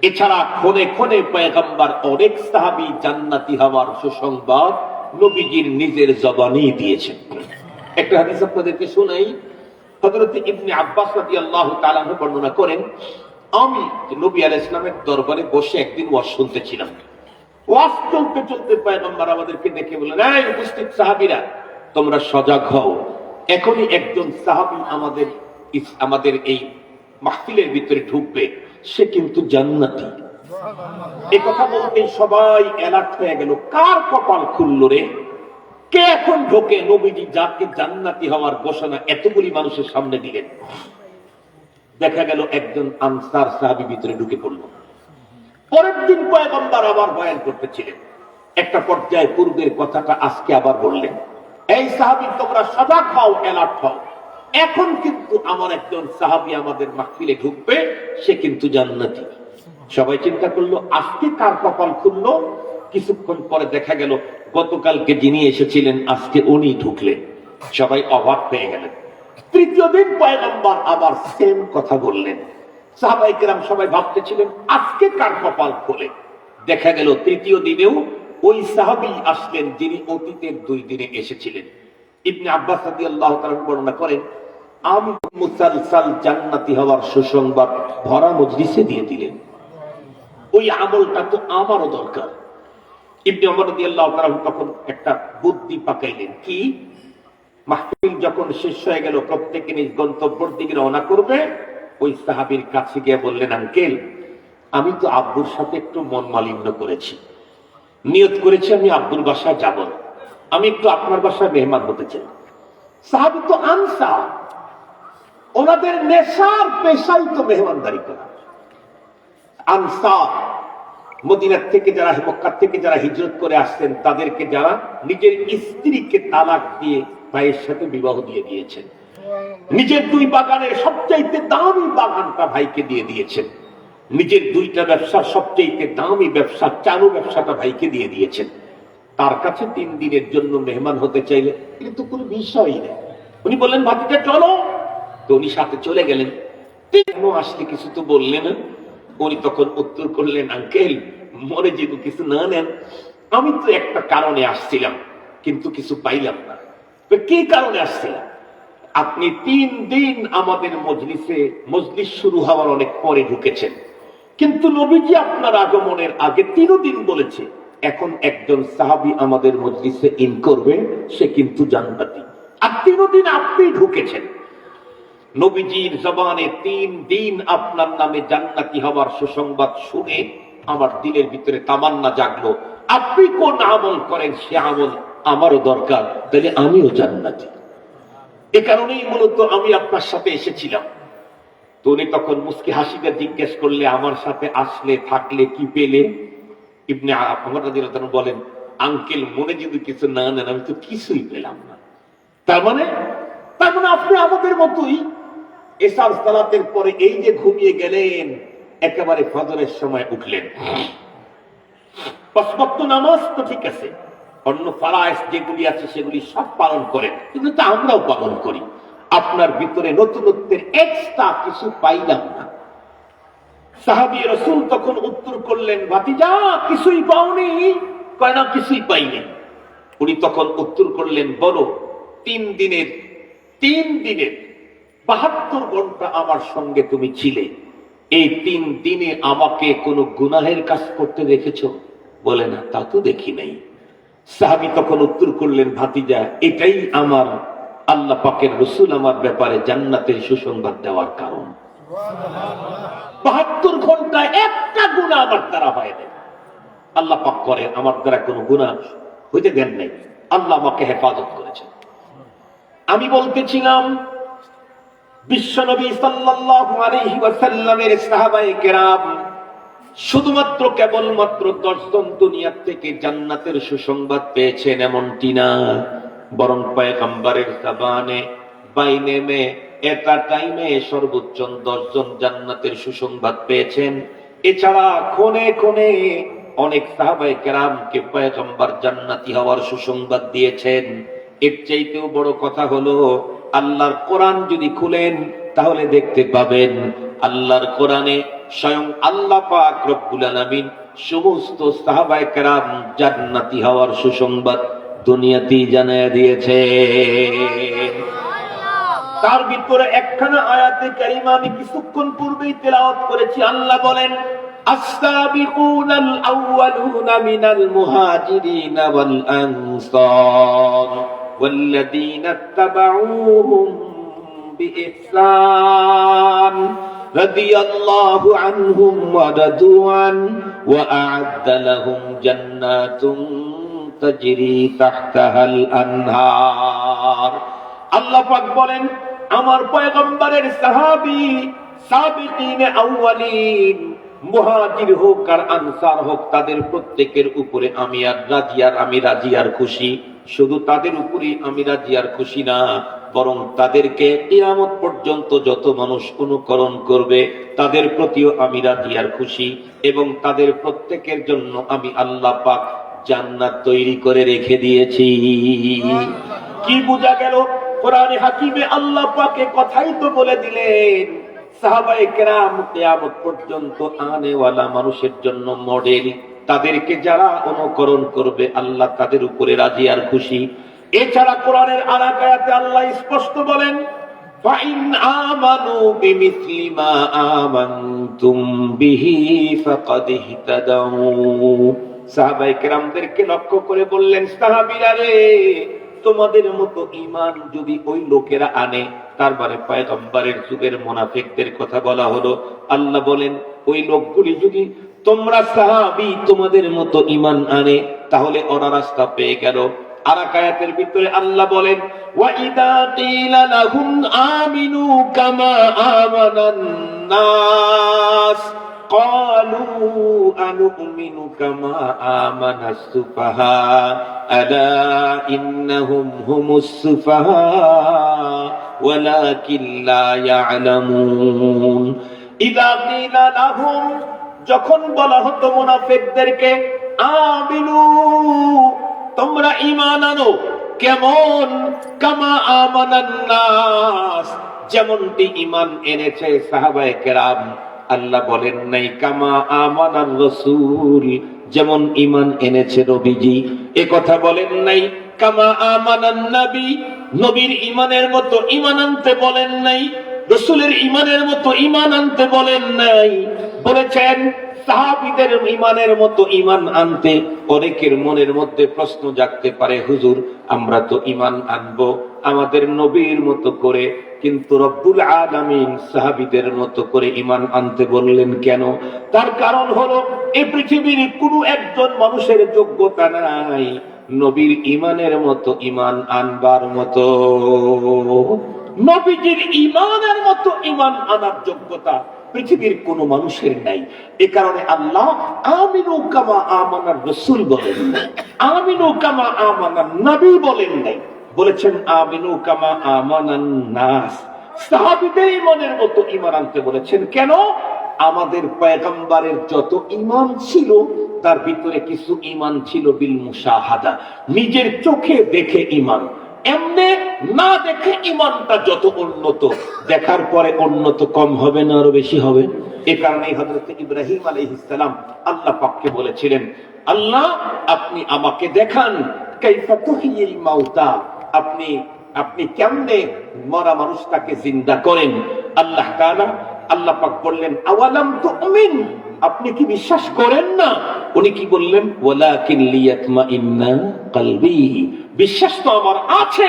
এছাড়া ক্ষণে ক্ষণে পয়গম্বর অনেক সাহাবী জান্নাতি হওয়ার সুসংবাদ নবীজির নিজের জবানেই দিয়েছেন। একটা হাদিস আপনাদেরকে শোনাই। হযরত ইবনে আব্বাস রাদিয়াল্লাহু তাআলা বর্ণনা করেন, আমি নবী আলাইহিস সালামের দরবারে বসে একদিন ওয়াজ শুনতেছিলাম। ওয়াজ চলতে চলতে পয়গম্বর আমাদেরকে দেখে বললেন, এই উপস্থিত সাহাবীরা, তোমরা সজাগ হও, এখনই একজন সাহাবী আমাদের এই মাহফিলের ভিতরে ঢুকবে, সে কিন্তু জান্নাতি। এই কথা বলতেই সবাই অ্যালার্ট হয়ে গেল। কার কপাল খুলল রে? কে এখন ঢোকে? নবীজি যাকে জান্নাতি হওয়ার ঘোষণা এতগুলি মানুষের সামনে দিলেন, দেখা গেল একজন আনসার সাহাবী ভিতরে ঢুকে পড়ল। পরের দিন পয়গম্বর আবার বয়ান করতেছিলেন। একটা পর্যায়ে পূর্বের কথাটা আজকে আবার বললেন, এই সাহাবী তোমরা সজাগ হও, অ্যালার্ট হও। এখন কিন্তু আমার একজন সাহাবী আমাদের মাহফিলে ঢুকবে, সে কিন্তু জান্নাতি। সবাই চিন্তা করলো আজকে কার কপাল খুললো। কিছুক্ষণ পরে দেখা গেল গতকালকে যিনি এসেছিলেন আজকে উনি ঢুকলেন। সবাই অবাক হয়ে গেলেন। তৃতীয় দিন পয়গম্বর আবার সেম কথা বললেন। সাহাবায়ে কেরাম সবাই ভাবতেছিলেন আজকে কার কপাল খোলে। দেখা গেল তৃতীয় দিনেও ওই সাহাবী আসলেন যিনি অতীতের 2 দিনে এসেছিলেন। ইবনে আব্বাস রাদিয়াল্লাহু তাআলা বর্ণনা করেন, আমি মুসালসাল জান্নাতি হওয়ার সুসংবাদ ভরা মজলিসে দিয়ে দিলেন। ওই আমলটা তো আমারও দরকার। ইবনে ওমর রাদিয়াল্লাহু তাআলা তখন একটা বুদ্ধি পাকাইলেন। কি? মাহফিল যখন শেষ হয়ে গেল, প্রত্যেকে নিজ গন্তব্যের দিকে রওনা করবে, ওই সাহাবীর কাছে গিয়ে বললেন, আঙ্কেল আমি তো আব্বুর সাথে একটু মন মালিন্য করেছি, নিয়ত করেছি আমি আব্বুর বাসায় যাব না, আমি একটু আপনার বাসায় মেহমান হতে চাই। সাহাবী তো আনসার, ওনাদের নেশার পেশাই তো মেহমানদারি করা। আনসার মদিনার থেকে যারা, মক্কা থেকে যারা হিজরত করে আসছেন, তাদেরকে যারা নিজের স্ত্রীকে তালাক দিয়ে ভাইয়ের সাথে বিবাহ দিয়ে দিয়েছেন, নিজের 2 বাগানের সবচাইতে দামি বাগানটা ভাইকে দিয়ে দিয়েছেন, নিজের 2টা ব্যবসার সবচাইতে দামি ব্যবসা চালু ব্যবসাটা ভাইকে দিয়ে দিয়েছেন। তার কাছে 3 দিনের জন্য মেহমান হতে চাইলে এটা তো কোনো বিষয়ই নেই। উনি বললেন ভাতিজা চলো, তো উনি সাথে চলে গেলেন। কেন আসলে কিছু তো বললেন না। উনি তখন উত্তর করলেন, আঙ্কেল মনে যদি কিছু না নেন, আমি তো একটা কারণে আসছিলাম কিন্তু কিছু পাইলাম না। তো কি কারণে আসছিলাম? আপনি 3 দিন আমাদের মজলিস শুরু হওয়ার অনেক পরে ঢুকেছেন, কিন্তু নবীজি আপনার আগমনের আগে 3 দিন বলেছে এখন একজন সাহাবী আমাদের মজলিসে ইন করবে, সে কিন্তু জান্নাতি। আর 3 দিন আপনি ঢুকেছেন। নবীজির জবানে 3 দিন আপনার নামে জান্নাতি হওয়ার সুসংবাদ শুনে আমার দিলের ভিতরে তামান্না জাগলো, আপনি কোন আমল করেন সে আমল আমারও দরকার, তাহলে আমিও জান্নাতি। এ কারণেই মূলত আমি আপনার সাথে এসেছিলাম। তো উনি তখন মুস্কি হাসিতে জিজ্ঞেস করলে, আমার সাথে আসলে থাকলে কি পেলে? ইবনে ওমর রাদিয়াল্লাহু তাআলা বলেন, আঙ্কেল মনে যদি কিছু না নেন আমি তো কিছুই পেলাম না। তার মানে আপনি আমাদের মতোই এশার সালাতের পরে এই যে ঘুমিয়ে গেলেন, একেবারে ফজরের সময় উঠলেন। 5 ওয়াক্ত নামাজ তো ঠিক আছে, অন্য ফরজ যেগুলি আছে সেগুলি সব পালন করেন, কিন্তু তা আমরাও পালন করি। আপনার ভিতরে নতুনত্বের এক্সট্রা কিছু পাইলাম না। সাহাবী রাসূল তখন উত্তর করলেন, ভাতিজা কিছুই পাওনি? কয় না কিছুই পাইনি। উনি তখন উত্তর করলেন, বলো 3 দিনের 72 ঘন্টা আমার সঙ্গে তুমি ছিলে, এই 3 দিনে আমাকে কোনো গুনাহের কাজ করতে দেখেছো? বলে না, তা তো দেখি নাই। সাহাবী তখন উত্তর করলেন, ভাতিজা এটাই আমার আল্লাহ পাকের রাসূল আমার ব্যাপারে জান্নাতের সুসংবাদ দেওয়ার কারণ। 72 ঘন্টায় একটা গুনাহ আমার দ্বারা হয় না। আল্লাহ পাক করে আমার দ্বারা কোনো গুনাহ হইতে দেন নাই, আল্লাহ আমাকে হেফাজত করেছেন। আমি বলতেছিলাম বিশ্বনবী সাল্লাল্লাহু আলাইহি ওয়াসাল্লামের সাহাবায়ে কেরাম শুধুমাত্র কেবলমাত্র 10 জন দুনিয়া থেকে জান্নাতের সুসংবাদ পেয়েছেন এমনটি না, বরং পয়গম্বরের জবানে বাইনে মে এটা টাইমে সর্বোচ্চ 10 জন জান্নাতের সুসংবাদ পেয়েছেন। এছাড়া কোনে কোনে অনেক সাহাবায়ে কেরামকে পয়গম্বর জান্নাতি হওয়ার সুসংবাদ দিয়েছেন। এর চাইতেও বড় কথা হলো, আল্লাহর কোরআন যদি খুলেন তাহলে দেখতে পাবেন আল্লাহর কোরআনে স্বয়ং আল্লাহ পাক রব্বুল আলামিন সমস্ত সাহাবায়ে কেরাম জান্নাতি হওয়ার সুসংবাদ দুনিয়াতেই জানিয়ে দিয়েছে। তার ভিতরে একখানা আয়াতে কারিমা আমি কিছুক্ষণ পূর্বেই তেলাওয়াত করেছি। আল্লাহ বলেন, আস-সাবিকুনাল আউয়ালুনা মিনাল মুহাজিরিনা ওয়াল আনসার ওয়াল্লাযীনা ইত্তাবাউহুম বিইহসান রাদিয়াল্লাহু আনহুম ওয়া রাদু আন ওয়া আ'আদ্দা লাহুম জান্নাতুন তাজরি তাহতাহাল আনহার। আল্লাহ পাক বলেন, আমার পয়গম্বরের সাহাবী সাবিকিনে আউয়ালিন মুহাজির হোক আর আনসার হোক, তাদের প্রত্যেকের উপরে আমি রাজি আর খুশি। শুধু তাদের উপরে আমি রাজি আর খুশি না, বরং তাদেরকে কিয়ামত পর্যন্ত যত মানুষ অনুকরণ করবে তাদের প্রতিও আমি রাজি আর খুশি, এবং তাদের প্রত্যেকের জন্য আমি আল্লাহ পাক জান্নাত তৈরি করে রেখে দিয়েছি। কি বোঝা গেল? কোরআনে হাকিমে আল্লাহ পাকে কথাই তো বলে দিলেন, সাহাবায়ে কেরাম কিয়ামত পর্যন্ত আনেওয়ালা মানুষের জন্য মডেল, তাদেরকে যারা অনুকরণ করবে আল্লাহ তাদের উপরে রাজি আর খুশি। এছাড়া কোরআনের আরেক আয়াতে আল্লাহ স্পষ্ট বলেন, ফাইন আমানু বিমিসলি মা আমানতুম বিহি ফাকাদ ইহতাদাউ। সাহাবায়ে কেরামদেরকে লক্ষ্য করে বললেন, সাহাবীরা রে, তোমাদের মতো ঈমান যদি ওই লোকেরা আনে, তার মানে পয়গম্বরের যুগের মুনাফিকদের কথা বলা হলো। আল্লাহ বলেন, ওই লোকগুলি যদি তোমরা সাহাবী তোমাদের মতো ঈমান আনে, তাহলে ওরা রাস্তা পেয়ে গেল। আরেক আয়াতের ভিতরে আল্লাহ বলেন, ওয়া ইযা কিলা লাহুম আমিনু কামা আমানান নাস ক্বালু আনুমিনু কামা আমানাস সুফাহা আলা ইন্নাহুম হুমুস সুফাহা ওয়ালাকিন লা ইয়ালামুন। ইযা কিলা লাহুম, যখন বলা হতো মুনাফিকদেরকে, আমিনু তোমরা ঈমান আনো, কেমন? কামা আমানান নাস, যেমনটি ঈমান এনেছে সাহাবায়ে কেরাম। আল্লাহ বলেন নাই কামা আমানার রাসূল, যেমন ঈমান এনেছে নবীজি। এ কথা বলেন নাই কামা আমানান নবী, নবীর ঈমানের মতো ঈমান আনতে বলেন নাই, রাসূলের ঈমানের মতো ঈমান আনতে বলেন নাই। বলেছেন সাহাবীদের ঈমানের মতো ঈমান আনতে। অনেকের মনের মধ্যে প্রশ্ন জাগতে পারে, হুজুর আমরা তো ঈমান আনবো আমাদের নবীর মতো করে, কিন্তু রব্বুল আলামিন সাহাবীদের মতো করে ঈমান আনতে বললেন কেন? তার কারণ হলো, এই পৃথিবীর কোনো একজন মানুষের যোগ্যতা নাই নবীর ঈমানের মতো ঈমান আনবার মতো। নবীজির ঈমানের মতো ঈমান আনার যোগ্যতা পৃথিবীর কোন মানুষের নাই। এ কারণে আল্লাহ আমিনু কামা আমানার রাসূল বলেন নাই, আমিনু কামা আমানান নবী বলেন নাই, বলেছেন আমিনু কামা আমানান নাস। সাহাবীদের ঈমানের মতো ঈমান আনতে বলেছেন কেন? আমাদের পয়গম্বরের যত ঈমান ছিল তার ভিতরে কিছু ঈমান ছিল বিল মুশাহাদা, নিজের চোখে দেখে ঈমান। এমনি না দেখে ঈমানটা যত উন্নত, দেখার পরে উন্নত কম হবে না আরো বেশি হবে? এ কারণেই হযরত ইব্রাহিম আলাইহিস সালাম আল্লাহ পাককে বলেছিলেন, আল্লাহ আপনি আমাকে দেখান কাইফা তুহিয়িল মাউতা, আপনি আপনি কেমনে মরা মানুষটাকে জিন্দা করেন। আল্লাহ তাআলা আল্লাহ পাক বললেন, আওয়ালাম তুমিন, আপনি কি বিশ্বাস করেন না? উনি কি বললেন? ওয়ালাকিন লিয়াতমাইন্না কলবি, বিশ্বাস তো আমার আছে,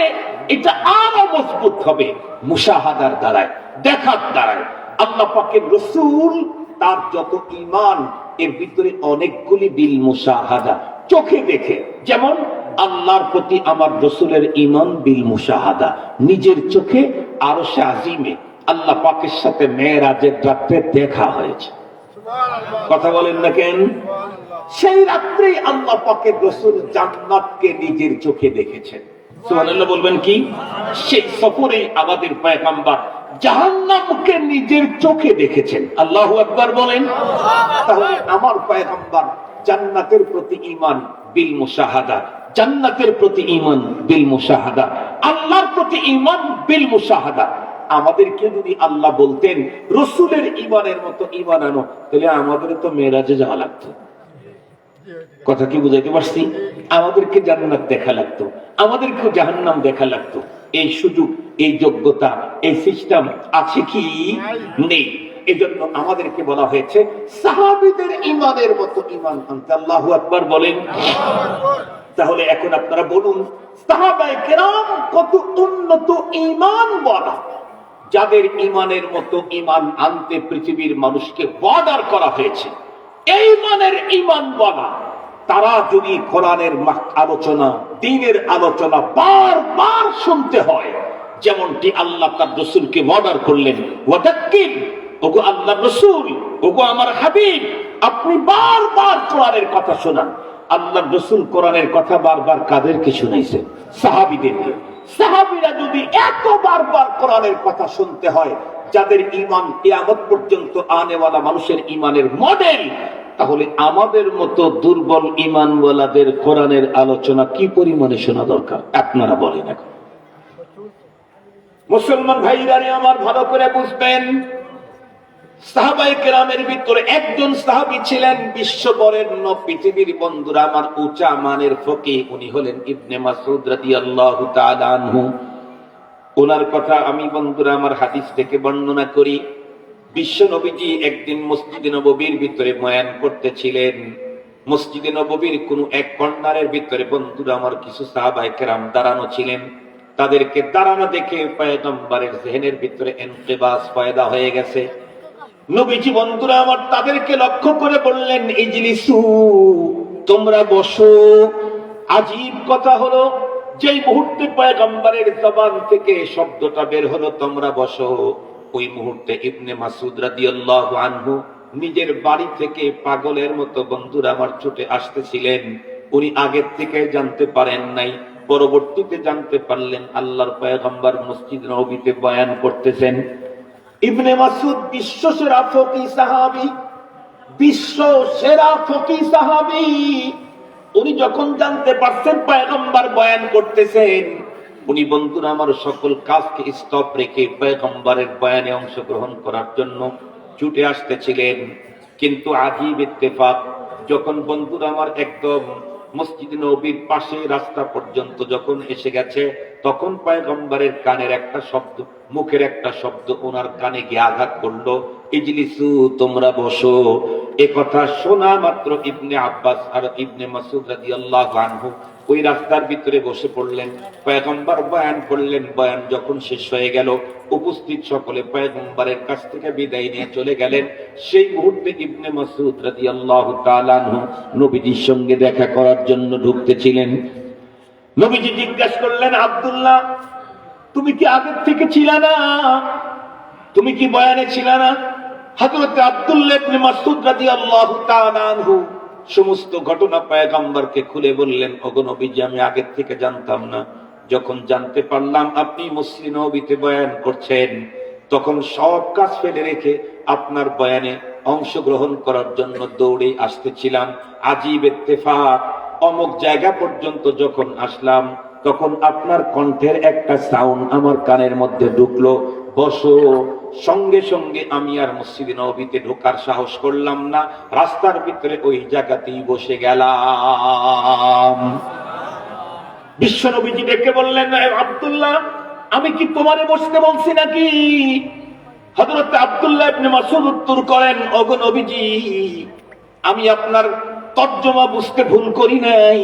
এটা আরো মজবুত হবে মুশাহাদার দ্বারায়, দেখার দ্বারায়। আল্লাহ পাকের রাসূল তার যত ঈমান এর ভিতরে অনেকগুলি বিল মুশাহাদা, চোখে দেখে। যেমন আল্লাহর প্রতি আমার রাসূলের ঈমান বিল মুশাহাদা, নিজের চোখে আরশে আজিমে আল্লাহ পাকের সাথে মেরাজের রাতে দেখা হয়েছে। কথা বলেন না কেন? সেই রাত্রেই আল্লাহ পাকের রাসূল জান্নাতকে নিজের চোখে দেখেছেন। সুবহানাল্লাহ বলবেন কি? সেই সফরে আমাদের পয়গম্বর জাহান্নামকে নিজের চোখে দেখেছেন। আল্লাহু আকবার বলেন। তাহলে আমার পয়গম্বর জান্নাতের প্রতি ঈমান বিল মুশাহাদা, জান্নাতের প্রতি ঈমান বিল মুশাহাদা, আল্লাহর প্রতি ঈমান বিল মুশাহাদা। আমাদেরকে যদি আল্লাহ বলতেন রাসূলের ঈমানের মতো ঈমান আনো, তাহলে আমাদের তো মেরাজে যাওয়া লাগতো। কথা কি বুঝাইতে পারছি? আমাদেরকে জান্নাত দেখা লাগতো, আমাদেরকে জাহান্নাম দেখা লাগতো। এই সুযোগ, এই যোগ্যতা, এই সিস্টেম আছে কি? নেই। এজন্য আমাদেরকে বলা হয়েছে সাহাবীদের ঈমানের মতো ঈমান আনতে। আল্লাহু আকবার বলেন। তাহলে এখন আপনারা বলুন, সাহাবায়ে কেরাম কত উন্নত ঈমান বলা, যাদের ঈমানের মতো ঈমান আনতে পৃথিবীর মানুষকে ওয়াদা করা হয়েছে। এই মানের ঈমান বলা, তারা যদি কোরআনের আলোচনা, দ্বীনের আলোচনা বারবার শুনতে হয়, যেমনটি আল্লাহ তার রাসূলকে ওয়াদা করলেন, ওয়াদাক্কির, ওগো আল্লাহর রাসূল, ওগো আমার হাবিব, আপনি বারবার কোরআনের কথা শোনান। আল্লাহর রাসূল কোরআনের কথা বারবার কাদেরকে শুনাইছেন? সাহাবীদেরকে। সাহাবীরা যদি এত বারবার কোরআনের কথা শুনতে হয়, যাদের ঈমান কিয়ামত পর্যন্ত আনেওয়ালা মানুষের ঈমানের মডেল, তাহলে আমাদের মতো দুর্বল ঈমানওয়ালাদের কোরআনের আলোচনা কি পরিমাণে শোনা দরকার আপনারা বলেন। এখন মুসলমান ভাইরা আমার ভালো করে বুঝবেন, সাহাবায়ে কেরামের ভিতরে একজন সাহাবী ছিলেন বিশ্ববরেণ্য, পৃথিবীর বন্ধুরা আমার উঁচা মানের ফকিহ, উনি হলেন ইবনে মাসউদ রাদিয়াল্লাহু তাআলা আনহু। ওনার কথা আমি বন্ধুরা আমার হাদিস থেকে বর্ণনা করি। বিশ্ব নবীজি একদিন মসজিদে নববীর ভিতরে বয়ান করতেছিলেন। মসজিদে নববীর কোন এক কর্নারের ভিতরে বন্ধুরা আমার কিছু সাহাবায়ে কেরাম দাঁড়ানো ছিলেন। তাদেরকে দাঁড়ানো দেখে পয়গম্বরের জেহেনের ভিতরে ইনকিবাস পয়দা হয়ে গেছে। নবীজি বন্ধুরা আমার তাদেরকে লক্ষ্য করে বললেন, ইজলিসু, তোমরা বসো। আজীব কথা হলো, যেই মুহূর্তে পয়গম্বরের জবান থেকে শব্দটা বের হলো তোমরা বসো, ওই মুহূর্তে ইবনে মাসউদ রাদিয়াল্লাহু আনহু নিজের বাড়ি থেকে পাগলের মতো বন্ধুরা আমার ছুটে আসতেছিলেন। উনি আগের থেকে জানতে পারেন নাই, পরবর্তীতে জানতে পারলেন আল্লাহর পয়গম্বর মসজিদ নববীতে বয়ান করতেছেন। ইবনে মাসউদ বিশ্ব সেরা ফকিহ সাহাবী, বিশ্ব সেরা ফকিহ সাহাবী। উনি যখন জানতে পারছেন পয়গম্বর বয়ান করতেছেন, উনি বন্ধুরা আমার সকল কাজকে স্টপ রেখে পয়গম্বরের বয়ানে অংশগ্রহণ করার জন্য ছুটে আসতেছিলেন। কিন্তু আজীব ইত্তেফাক, যখন বন্ধুরা আমার একদম মসজিদ নববীর পাশে রাস্তা পর্যন্ত যখন এসে গেছে, তখন পয়গম্বরের কানের একটা শব্দ, মুখের একটা শব্দ ওনার কানে গিয়ে আঘাত করলো, ইজলিসু, তোমরা বসো। এ কথা শোনা মাত্র ইবনে আব্বাস আর ইবনে মাসউদ রাদিয়াল্লাহু আনহু ওই রাস্তার ভিতরে বসে পড়লেন। পয়গম্বর বয়ান করলেন। বয়ান যখন শেষ হয়ে গেল, উপস্থিত সকলে পয়গম্বরের কাছ থেকে বিদায় নিয়ে চলে গেলেন। সেই মুহূর্তে ইবনে মাসউদ রাদিয়াল্লাহু তাআলা আনহু নবীজির সঙ্গে দেখা করার জন্য ঢুকতেছিলেন। নবীজি জিজ্ঞাসা করলেন, আব্দুল্লাহ, তুমি কি আগের থেকে ছিলে না? তুমি কি বয়ানে ছিলে না? হযরত আব্দুল্লাহ ইবনে মাসউদ রাদিয়াল্লাহু তাআলা আনহু সমস্ত ঘটনা পয়গম্বরকে খুলে বললেন, ওগো নবীজি, আমি আগের থেকে জানতাম না। যখন জানতে পারলাম আপনি মসজিদ নববীতে বয়ান করছেন, তখন সব কাজ ফেলে রেখে আপনার বয়ানে অংশগ্রহণ করার জন্য দৌড়ে আসতেছিলাম। আজীব ইত্তেফাক, অমুক জায়গা পর্যন্ত যখন আসলাম, তখন আপনার কণ্ঠের একটা সাউন্ড আমার কানের মধ্যে ঢুকলো, বসো। সঙ্গে সঙ্গে আমি আর মসজিদে নববীতে ঢোকার সাহস করলাম না, রাস্তার ভিতরে ওই জায়গাতেই বসে গেলাম। বিশ্ব নবীজি ডেকে বললেন, আব্দুল্লাহ, আমি কি তোমারে বসতে বলছি নাকি? হযরত আব্দুল্লাহ ইবনে মাসউদ উত্তর করেন, ওগো নবীজি, আমি আপনার তর্জমা বুঝতে ভুল করি নাই।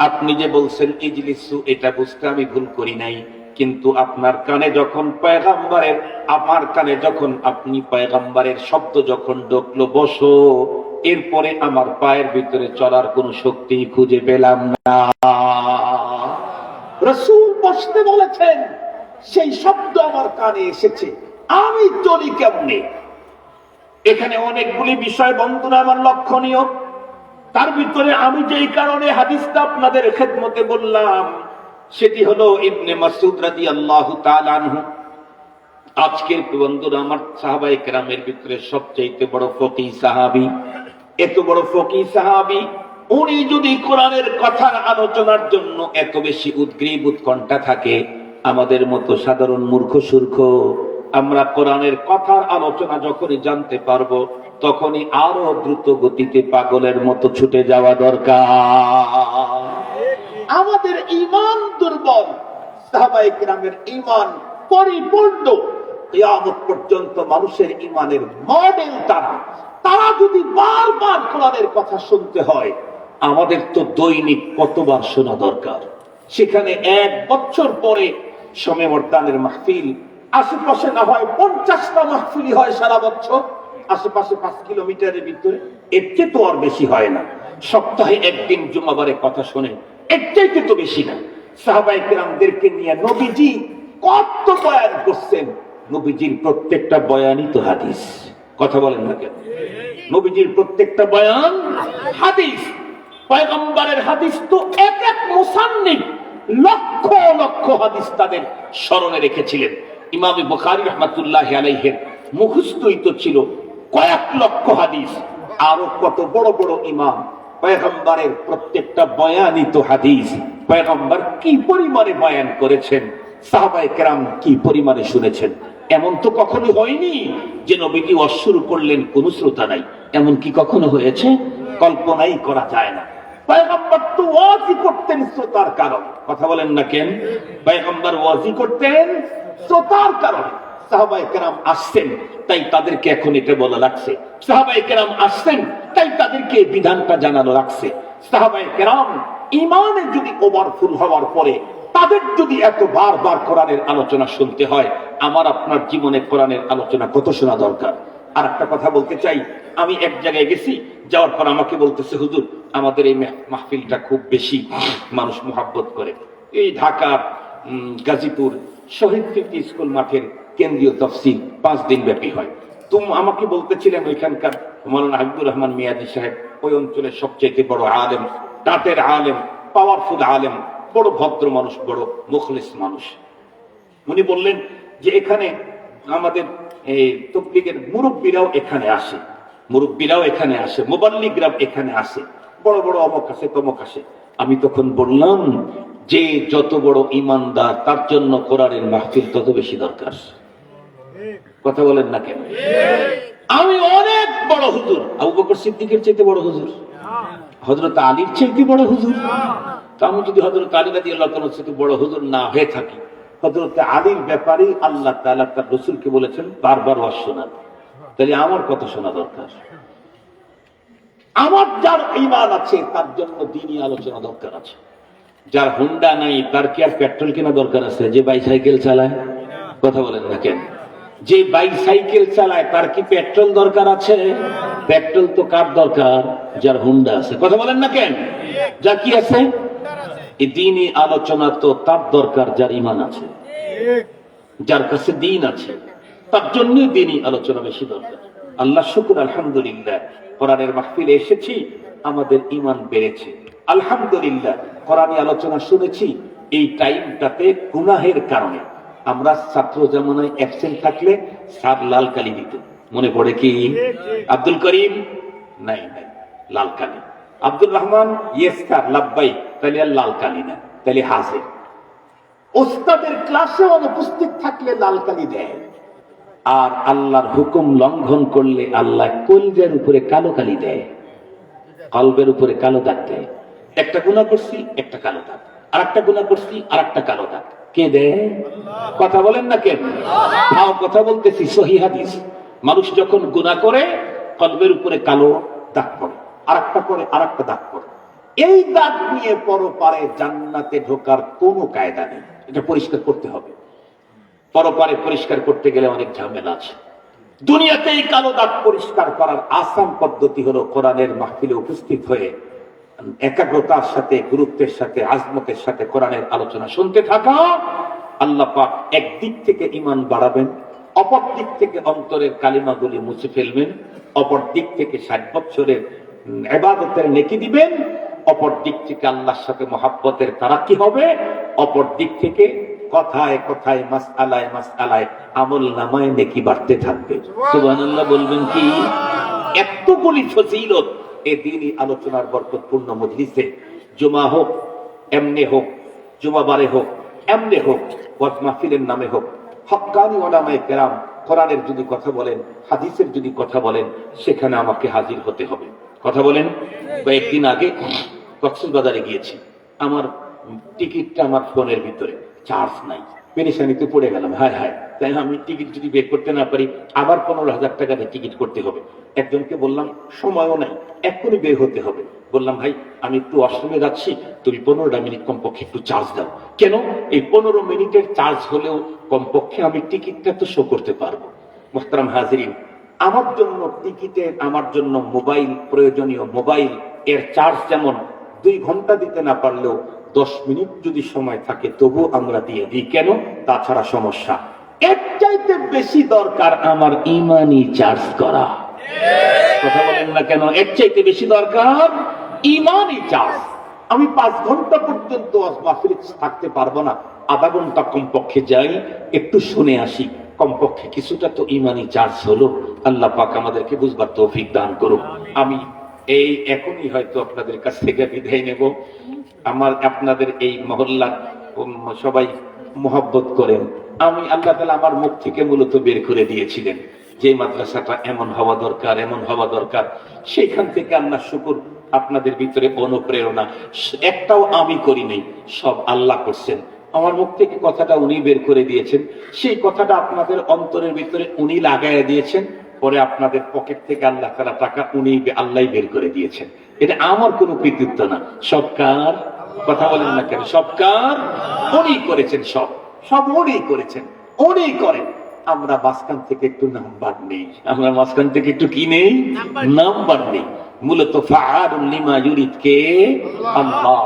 আপনি যে বলছেন ইজলিসু, এটা বুঝতে আমি ভুল করি নাই। কিন্তু আপনার কানে যখন পয়গম্বরের, আমার কানে যখন আপনি পয়গম্বরের শব্দ যখন ঢুকলো, বসো, এরপরে আমার পায়ের ভিতরে চলার কোন শক্তি খুঁজে পেলাম না। রাসূল বসতে বলেছেন, সেই শব্দ আমার কানে এসেছে, আমি চলি কেমনে? এখানে অনেকগুলি বিষয় বন্ধুরা আমার লক্ষণীয়। তার ভিতরে আমি যেই কারণে হাদিসটা আপনাদের খেদমতে বললাম, সেটি হলো ইবনে মাসউদ রাদিয়াল্লাহু তাআলা আনহু আজকের বন্ধুরা আমার সাহাবায়ে কেরামের ভিতরে সবচেয়ে বড় ফকিহ সাহাবী। এত বড় ফকিহ সাহাবী, উনি যদি কোরআনের কথার আলোচনার জন্য এত বেশি উদ্গ্রীব উৎকণ্ঠা থাকে, আমাদের মতো সাধারণ মূর্খ সূর্খ আমরা কোরআনের কথার আলোচনা যখনই জানতে পারবো, তখনই আরো দ্রুত গতিতে পাগলের মতো ছুটে যাওয়া দরকার। আমাদের ঈমান দুর্বল, সাহাবায়ে কেরামের ঈমান পরিপূর্ণ। কিয়ামত পর্যন্ত মানুষের ঈমানের মডেল তারা। তারা যদি বারবার কোরআনের কথা শুনতে হয়, আমাদের তো দৈনিক কতবার শোনা দরকার। সেখানে 1 বছর পরে সময় মর্দানের মাহফিল, আশেপাশে না হয় 50টা মাহফিল হয় সারা বছর, আশেপাশে 5 কিলোমিটারের ভিতরে, এর চেয়ে তো আর বেশি হয় না। সপ্তাহে একদিন জুমাবারে কথা শোনেন, এর চাইতে তো বেশি না। সাহাবায়ে কেরামদেরকে নিয়ে নবীজি কত বয়ান করছেন, নবীজির প্রত্যেকটা বয়ানই তো হাদিস। কথা বলেন না কেন? নবীজির প্রত্যেকটা বয়ান হাদিস। পয়গম্বরের হাদিস তো এক এক মুসান্নিফ লক্ষ লক্ষ হাদিস তাদের স্মরণে রেখেছিলেন। ইমাম বুখারী রাহমাতুল্লাহি আলাইহির মুখস্থিত ছিল কয়েক লক্ষ হাদিস। আরো কত বড় বড় ইমাম পয়গম্বরের প্রত্যেকটা বয়ানিত হাদিস পয়গম্বর কি পরিমাণে বয়ান করেছেন, সাহাবায়ে কেরাম কি পরিমাণে শুনেছেন। এমন তো কখনো হয়নি যে নবীজি ওয়াজ শুরু করলেন কোন শ্রোতা নাই, এমন কি কখনো হয়েছে? কল্পনাই করা যায় না। পয়গম্বর তো ওয়াজই করতেন শ্রোতার কারণে। কথা বলেন না কেন? পয়গম্বর ওয়াজই করতেন শ্রোতার কারণে। সাহাবায়ে কেরাম আসছেন তাই তাদেরকে এখন এটা বলা লাগছে, সাহাবায়ে কেরাম আসছেন তাই তাদেরকে বিধানটা জানানো লাগছে। সাহাবায়ে কেরাম ঈমানে যদি ওভারফুল হওয়ার পরে তাদের যদি এত বারবার কোরআনের আলোচনা শুনতে হয়, আমার আপনার জীবনে কোরআনের আলোচনা কত শোনা দরকার। আর একটা কথা বলতে চাই, আমি এক জায়গায় গেছি, যাওয়ার পর আমাকে বলতেছে, হুজুর আমাদের এই মাহফিলটা খুব বেশি মানুষ মুহাব্বত করে। এই ঢাকার গাজীপুর শহীদ স্মৃতি স্কুল মাঠের কেন্দ্রীয় তফসিল 5 দিন ব্যাপী হয়। তুমি আমাকে বলতেছিলেন ওইখানকার মাওলানা হাবিবুর রহমান মিয়াজি সাহেব ওই অঞ্চলের সবচেয়ে বড় আলেম, দাঁতের আলেম, পাওয়ারফুল আলেম, বড় ভদ্র মানুষ, বড় মুখলিস মানুষ। উনি বললেন যে এখানে আমাদের এই তবলিগের মুরব্বীরাও এখানে আসে, মুবাল্লিগরাও এখানে আসে, বড় বড় অমুক আসে তমুক আসে। আমি তখন বললাম যে যত বড় ইমানদার তার জন্য কোরআনের মাহফিল তত বেশি দরকার। কথা বলেন না কেন? আমি অনেক বড় হুজুর, আবু বকর সিদ্দিকের চাইতে বড় হুজুর, হযরত আলীর চাইতে বড় হুজুর। তা আমি যদি হযরত আলী রাদিয়াল্লাহু তাআলার চাইতে বড় হুজুর না হয়ে থাকি, হযরত আলীর ব্যাপারে আল্লাহ তাআলা তার রাসূলকে বলেছেন বারবার ওয়াজ শোনান, তাহলে আমার কত শোনা দরকার। আমার যার ঈমান আছে তার জন্য দ্বীনি আলোচনা দরকার আছে। যার হুন্ডা নাই তার কি আর পেট্রোল কেনা দরকার আছে? যে বাইসাইকেল চালায়, কথা বলেন না কেন? যে বাইসাইকেল চালায় তার কি পেট্রোল দরকার আছে? পেট্রোল তো কার দরকার? যার হুন্ডা আছে। কথা বলেন না কেন? যা কি আছে? এই দ্বীনি আলোচনা তো তার দরকার যার ঈমান আছে, যার কাছে দ্বীন আছে, তার জন্য দ্বীনি আলোচনা বেশি দরকার। আল্লাহ শুকর, আলহামদুলিল্লাহ কোরআনের মাহফিলে এসেছি, আমাদের ঈমান বেড়েছে আলহামদুলিল্লাহ। কোরআনী আলোচনা শুনেছি। এই টাইমটাতে গুনাহের কারণে আমরা ছাত্র জামানায় অ্যাবসেন্ট থাকলে স্যার লাল কালি দিত, মনে পড়ে কি? আব্দুল করিম নাই নাই লাল কালি, আব্দুর রহমান ইয়েস স্যার লাব্বাই, তাহলে আর লাল কালি না, তাহলে হাজির। ওস্তাদের ক্লাসে অনুপস্থিত থাকলে লাল কালি দেয়, আর আল্লাহর হুকুম লঙ্ঘন করলে আল্লাহ কলজের উপরে কালো কালি দেয়, কলবের উপরে কালো দাগ দেয়। একটা গুনাহ করছি একটা কালো দাগ, আর একটা গুনাহ করছি আর একটা কালো দাগ। কে দেয়? কথা বলেন না কেন? কথা বলতেছি সহিহ হাদিস। মানুষ যখন গুনাহ করে কলবের উপরে কালো দাগ পড়ে, আর একটা করে আর একটা দাগ পড়ে। এই দাগ নিয়ে পরপারে জান্নাতে ঢোকার কোনো কায়দা নেই, এটা পরিষ্কার করতে হবে। পরপারে পরিষ্কার করতে গেলে অনেক ঝামেলা আছে। দুনিয়াতে এই কালো দাগ পরিষ্কার করার আসান পদ্ধতি হলো কোরআনের মাহফিলে উপস্থিত হয়ে একাগ্রতার সাথে, গুরুত্বের সাথে, আজমতের সাথে কোরআনের আলোচনা শুনতে থাকা। আল্লাহ পাক একদিক থেকে ঈমান বাড়াবেন, অপর দিক থেকে অন্তরের কালিমাগুলি মুছে ফেলবেন, অপর দিক থেকে 60 বছরের ইবাদতের নেকি দিবেন, অপর দিক থেকে আল্লাহর সাথে মহাব্বতের তারাক্কি হবে, অপর দিক থেকে কথায় কথায় মাসআলায় মাসআলায় আমল নামায় নেকি বাড়তে থাকবে। সুবহানাল্লাহ বলবেন কি? এতগুলি ফজিলত এই দ্বীনি আলোচনার বরকতপূর্ণ মজলিসে, জুমা হোক এমনি হোক, জুমাবারে হোক এমনি হোক, ওয়াজ মাহফিলের নামে হোক, হক্কানি উলামায়ে কেরাম কোরআনের যদি কথা বলেন, হাদিসের যদি কথা বলেন, সেখানে আমাকে হাজির হতে হবে। কথা বলেন। কয়েকদিন আগে কক্সবাজারে গিয়েছি, আমার টিকিটটা আমার ফোনের ভিতরে, চার্জ নাই, পেরেশানিতে পড়ে গেলাম। হায় হায়, তাই আমি টিকিট যদি বের করতে না পারি আবার 15,000 টাকা দিয়ে টিকিট করতে হবে। একজনকে বললাম সময়ও নাই, এক্ষুনি বের হতে হবে। বললাম ভাই আমি একটু ওয়াশরুমে যাচ্ছি, তুমি 15টা মিনিট কমপক্ষে একটু চার্জ দাও। কেন? এই 15 মিনিটের চার্জ হলেও কমপক্ষে আমি টিকিটটা তো শো করতে পারবো। মুহতারাম হাজিরিন, আমার জন্য টিকিটের, আমার জন্য মোবাইল প্রয়োজনীয়, মোবাইল এর চার্জ যেমন 2 ঘন্টা দিতে না পারলেও 10 মিনিট যদি সময় থাকে তবু আমরা দিয়ে দিই। কেন? তাছাড়া সমস্যা। এর চাইতে বেশি দরকার আমার ইমানি চার্জ করা। কথা বলেন না কেন? এর চাইতে বেশি দরকার ইমানি চার্জ। আমি 5 ঘন্টা পর্যন্ত ওয়াজ মাহফিলে থাকতে পারবো না, আধা ঘন্টা কমপক্ষে যাই, একটু শুনে আসি, কমপক্ষে কিছুটা তো ইমানি চার্জ হলো। আল্লাহ পাক আমাদেরকে বুঝবার তৌফিক দান করুক। আমি এই এখনই হয়তো আপনাদের কাছ থেকে বিদায় নেব। আপনাদের এই মহল্লার সবাই মোহাব্বত করেন। আমি আল্লাহ তাআলা আমার মুখ থেকে মূলত বের করে দিয়েছিলেন যে মাদ্রাসাটা এমন হওয়া দরকার, এমন হওয়া দরকার। সেইখান থেকে আল্লাহ শুকর, আপনাদের ভিতরে অনুপ্রেরণা একটাও আমি করি নাই, সব আল্লাহ করছেন। আমার মুখ থেকে কথাটা উনি বের করে দিয়েছেন, সেই কথাটা আপনাদের অন্তরের ভিতরে উনি লাগাইয়া দিয়েছেন, পরে আপনাদের পকেট থেকে আল্লাহ তাআলা টাকা আল্লাহ বের করে দিয়েছেন। এটা আমার কোনো কৃতিত্ব না, সব কার? কথা বলেন না কেন? সব কার? উনি করেছেন, সব সব উনি করেছেন, উনি করেন। আমরা মাঝখান থেকে একটু নাম্বার নেই, আমরা মাঝখান থেকে একটু কি নেই? নাম্বার নেই। মূলত ফাআলুন লিমা ইউরিদ কে আল্লাহ।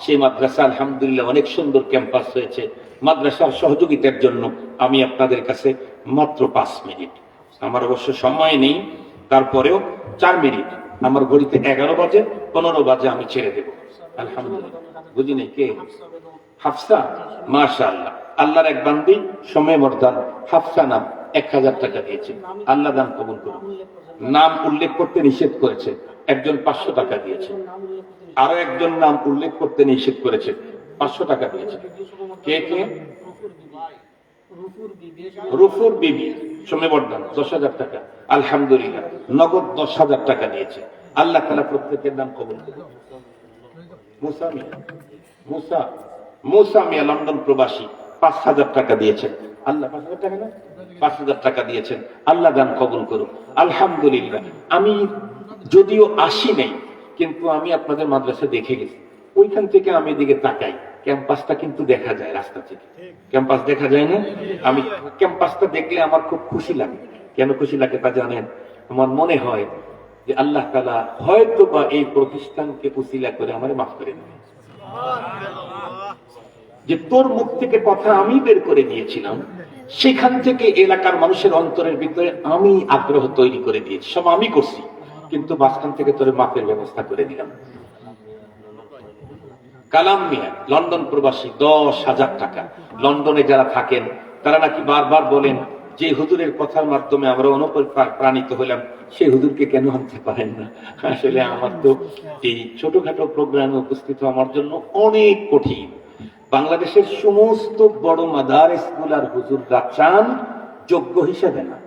সেই মাদ্রাসা আলহামদুলিল্লাহ অনেক সুন্দর ক্যাম্পাস হয়েছে। মাদ্রাসার সহযোগিতার জন্য আমি আপনাদের কাছে মাত্র 5 মিনিট, আমার অবশ্য সময় নেই, তারপরেও 4 মিনিট, আমার ঘড়িতে 11 বাজে 15 বাজে আমি ছেড়ে দেব। আলহামদুলিল্লাহ। বুঝি নাই কে? হাফসা, মাশাআল্লাহ। আল্লাহর এক বান্দি সময় মর্দান হাফসা নাম 1000 টাকা দিয়েছে। আল্লাহ দান কবুল করুন। নাম উল্লেখ করতে নিষেধ করেছে, একজন 500 টাকা দিয়েছে, আরো একজন নাম উল্লেখ করতে নিষেধ করেছে, 500 টাকা দিয়েছে। কে কে? রুফুর বিবি সময় বর্ধন 10,000 টাকা। আলহামদুলিল্লাহ, নগদ 10,000 টাকা দিয়েছে। আল্লাহ তাআলা প্রত্যেকের নাম কবুল করুন। মুসা মিয়া লন্ডন প্রবাসী 5,000 টাকা দিয়েছেন। আল্লাহ 5,000 টাকা না 5,000 টাকা দিয়েছেন। আল্লাহ দান কবুল করুন। আলহামদুলিল্লাহ। আমি যদিও আসি নাই, কিন্তু আমি আপনাদের মাদ্রাসা দেখে গেছি। ওইখান থেকে আমি এদিকে তাকাই, ক্যাম্পাসটা কিন্তু দেখা যায় রাস্তা থেকে। ক্যাম্পাস দেখা যায় না? আমি ক্যাম্পাসটা দেখলে আমার খুব খুশি লাগে। কেন খুশি লাগে তা জানেন? আমার মনে হয় যে আল্লাহ তাআলা হয়তো বা এই প্রতিষ্ঠানকে উসিলা করে আমারে মাফ করে দেবে, যে তোর মুখ থেকে কথা আমি বের করে দিয়েছিলাম, সেখান থেকে এলাকার মানুষের অন্তরের ভিতরে আমি আগ্রহ তৈরি করে দিয়েছি, সব আমি করছি, কিন্তু মাঝখান থেকে তোর মাফের ব্যবস্থা করে দিলাম। কালাম মিয়া লন্ডন প্রবাসী 10,000 টাকা। লন্ডনে যারা থাকেন তারা নাকি বারবার বলেন যে হুজুরের কথার মাধ্যমে আমরা অনুপ্রাণিত হলাম, সেই হুজুরকে কেন আনতে পারেন না? আসলে আমার তো এই ছোটখাটো প্রোগ্রামে উপস্থিত আমার জন্য অনেক কঠিন। বাংলাদেশের সমস্ত বড় মাদারিসগুলার হুজুররা চান যোগ্য হিসেবে না,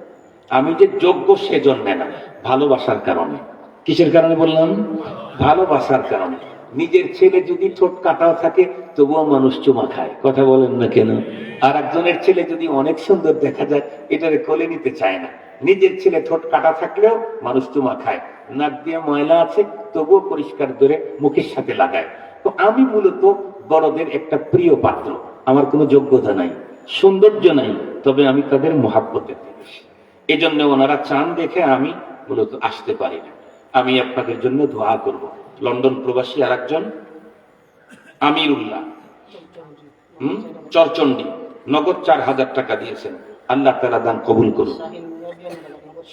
আমি যে যোগ্য সেজন্য না, ভালোবাসার কারণে। কিসের কারণে বললাম? ভালোবাসার কারণে। নিজের ছেলে যদি ঠোঁট কাটাও থাকে তবুও মানুষ চুমা খায়, কথা বলেন না কেন? আর একজনের ছেলে যদি অনেক সুন্দর দেখা যায়, এটারে কোলে নিতে চায় না। নিজের ছেলে ঠোঁট কাটা থাকলেও মানুষ চুমা খায়, নাক দিয়ে ময়লা আছে তবুও পরিষ্কার করে মুখের সাথে লাগায়। তো আমি মূলত বড়দের একটা প্রিয় পাত্র। আমার কোনো যোগ্যতা নাই, সৌন্দর্য নাই, তবে আমি তাদের মহাব্বতের জিনিস। এই জন্য ওনারা চান দেখে আমি মূলত আসতে পারি না। আমি আপনাদের জন্য দোয়া করব। লন্ডন প্রবাসী আর একজন আমিরুল্লাহ চরচন্ডী নগদ 4,000 টাকা দিয়েছেন। আল্লাহ তাআলা দান কবুল করুন।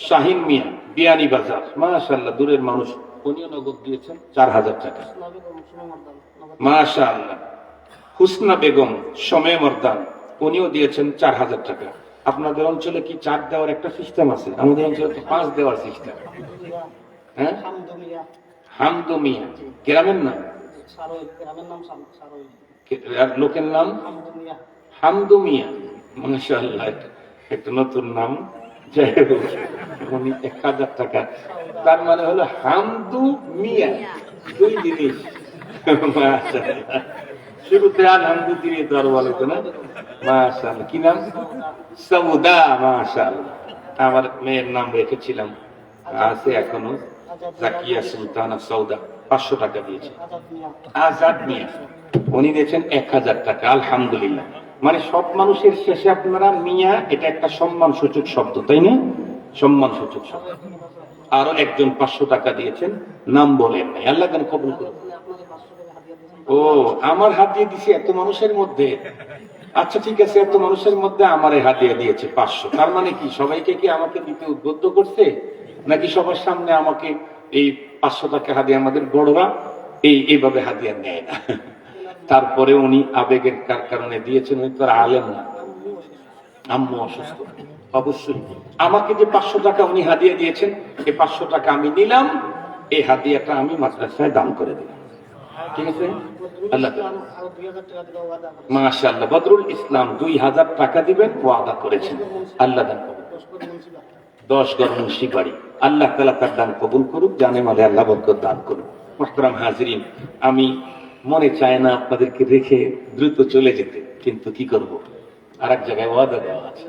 শাহিন মিয়া বিয়ানী বাজার, মাশাআল্লাহ, দূরের মানুষ, উনিও নগদ দিয়েছেন 4,000 টাকা। মাশাআল্লাহ। হুসনা বেগম সময় মর্দান, উনিও দিয়েছেন 4,000 টাকা। আপনাদের অঞ্চলে কি 4 দেওয়ার একটা সিস্টেম আছে? আমাদের অঞ্চলে তো 5 দেওয়ার সিস্টেম। হ্যাঁ, হামদু মিয়া গ্রামের নাম, লোকের নাম হামদু মিয়া। মাশাআল্লাহ, একটা নতুন নাম। যাই হোক, 1,000 টাকা, তার মানে হলো হামদু মিয়া, 2 জিনিস। মাশাআল্লাহ। শুরুতে আলহামদু দিয়ে তো আর বলে তো না। মাশাআল্লাহ। কি নাম? সৌদা। মাশাআল্লাহ। আমার মেয়ের নাম রেখেছিলাম, আছে এখনো, জাকিয়া সুলতানা সৌদা। 500 টাকা দিয়েছে। আজাদ মিয়া, উনি দিয়েছেন 1,000 টাকা। আলহামদুলিল্লাহ। মানে সব মানুষের শেষে আপনারা মিয়া, এটা একটা সম্মান সূচক শব্দ, তাই না? সম্মান সূচক শব্দ। আরো একজন 500 টাকা দিয়েছেন, নাম বলেন নাই। আল্লাহ যেন কবুল করুন। ও, আমার হাত দিয়ে দিছি এত মানুষের মধ্যে? আচ্ছা ঠিক আছে, এত মানুষের মধ্যে আমারে হাদিয়া দিয়েছে 500। তার মানে কি সবাইকে কি আমাকে দিতে উদ্বুদ্ধ করছে, নাকি সবার সামনে আমাকে এই 500 টাকা হাদিয়া? আমাদের বড়রা এইভাবে হাদিয়া নেয় না। তারপরে উনি আবেগের কারণে দিয়েছেন, উনি তো আর আলেম না, আম্মু অসুস্থ। অবশ্যই আমাকে যে 500 টাকা উনি হাদিয়া দিয়েছেন, এই 500 টাকা আমি নিলাম, এই হাদিয়াটা আমি মাদ্রাসায় দান করে দিলাম। ঠিক আছে, আল্লাহ মাশাআল্লাহ। বদরুল ইসলাম 2000 টাকা দিবেন ওয়াদা করেছেন, আল্লাহ দান করুন। 10 ঘর মুন্সি বাড়ি, আল্লাহ তাআলা তার দান কবুল করুক, জানে মালে আল্লাহ বরকত দান করুন। মুহতারাম হাজিরিন, আমি মনে চায় না আপনাদেরকে রেখে দ্রুত চলে যেতে, কিন্তু কি করব, আর এক জায়গায় ওয়াদা দেওয়া আছে।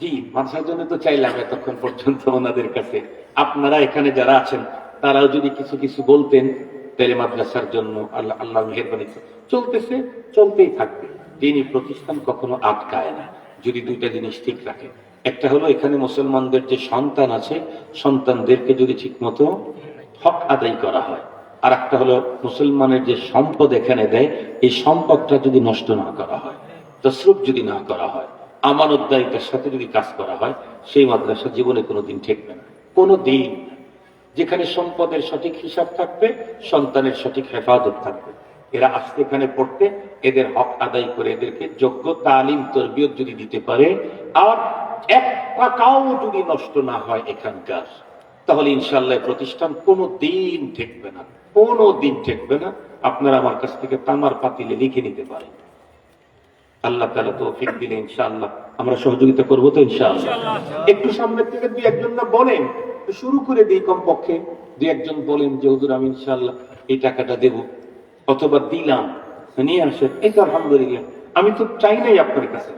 জি, মাদ্রাসার জন্য তো চাইলাম এতক্ষণ পর্যন্ত ওনাদের কাছে। আপনারা এখানে যারা আছেন তারাও যদি কিছু কিছু বলতেন, তাহলে মাদ্রাসার জন্য আল্লাহ মেহেরবানি চলতেছে, চলতেই থাকবে। দিনই প্রতিষ্ঠান কখনো আটকায় না যদি দুইটা জিনিস ঠিক রাখে। একটা হলো এখানে মুসলমানদের যে সন্তান আছে, সন্তানদেরকে যদি ঠিক মতো হক আদায় করা হয়। আর একটা হলো মুসলমানের যে সম্পদ এখানে দেয়, এই সম্পদটা যদি নষ্ট না করা হয়, তসরুফ যদি না করা হয়, আমানতদারিতার সাথে যদি কাজ করা হয়, সেই মাদ্রাসা জীবনে কোনোদিন ঠেকবে না, কোনো দিন। যেখানে সম্পদের সঠিক হিসাব থাকবে, সন্তানের সঠিক হেফাজত থাকবে। এরা আসতে এখানে পড়তে, এদের হক আদায় করে এদেরকে যোগ্য তালিম তরবিয়ত যদি দিতে পারে, আর এক টাকাও যদি নষ্ট না হয় এখানকার, তাহলে ইনশাআল্লাহ প্রতিষ্ঠান কোনো দিন ঠেকবে না, কোনো দিন ঠেকবে না। আপনারা আমার কাছ থেকে তামার পাতিলে লিখে নিতে পারেন। আল্লাহ তাআলা তৌফিক দিলে ইনশাআল্লাহ আমরা সহযোগিতা করবো তো ইনশাআল্লাহ। একটু সামনের থেকে দুই একজন না বলেন, শুরু করে দিই, কমপক্ষে দুই একজন বলেন যে হুজুর আমি ইনশাআল্লাহ এই টাকাটা দেব, অথবা দিলাম, নিয়ে আসেন। এই তো আলহামদুলিল্লাহ, আমি তো চাই নাই আপনার কাছে।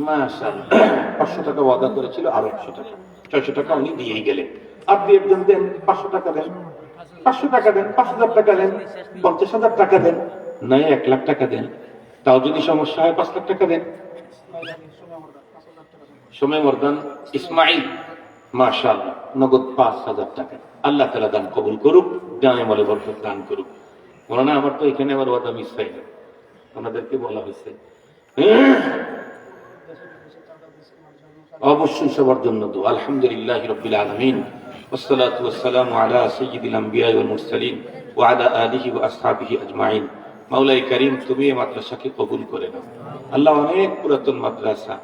মাশাআল্লাহ, 500 টাকা ওয়াদা করেছিল, আরো 100 টাকা, 600 টাকা উনি দিয়েই গেলেন। আর দুই একজন দেন, 500 টাকা দেন, 500 টাকা দেন, 5000 টাকা দেন, 50,000 টাকা দেন, নয় 1 লাখ টাকা দেন। তাও যদি সমস্যা হয় 5 লাখ টাকা দেন। সময় মর্দান ইসমাইল, মাশাআল্লাহ, নগদ 5000 টাকা। আল্লাহ তাআলা দান কবুল করুক, জানে মালে বরকত দান করুক। বলনা আমার তো এখানে আমার ওয়াদা মিস হয় না, ওনাদেরকে বলা হয়েছে অবশ্যই সবার জন্য দোয়া। আলহামদুলিল্লাহি রাব্বিল আলামিন, ওয়াসসালাতু ওয়াসসালামু আলা সাইয়্যিদিল আম্বিয়া ওয়াল মুরসালিন ওয়া আলা আলিহি ওয়া আসহাবিহি আজমাইন। মাওলাই করিম, তুমি এই মাদ্রাসাকে কবুল করে নাও। আল্লাহ, অনেক পুরাতন মাদ্রাসা,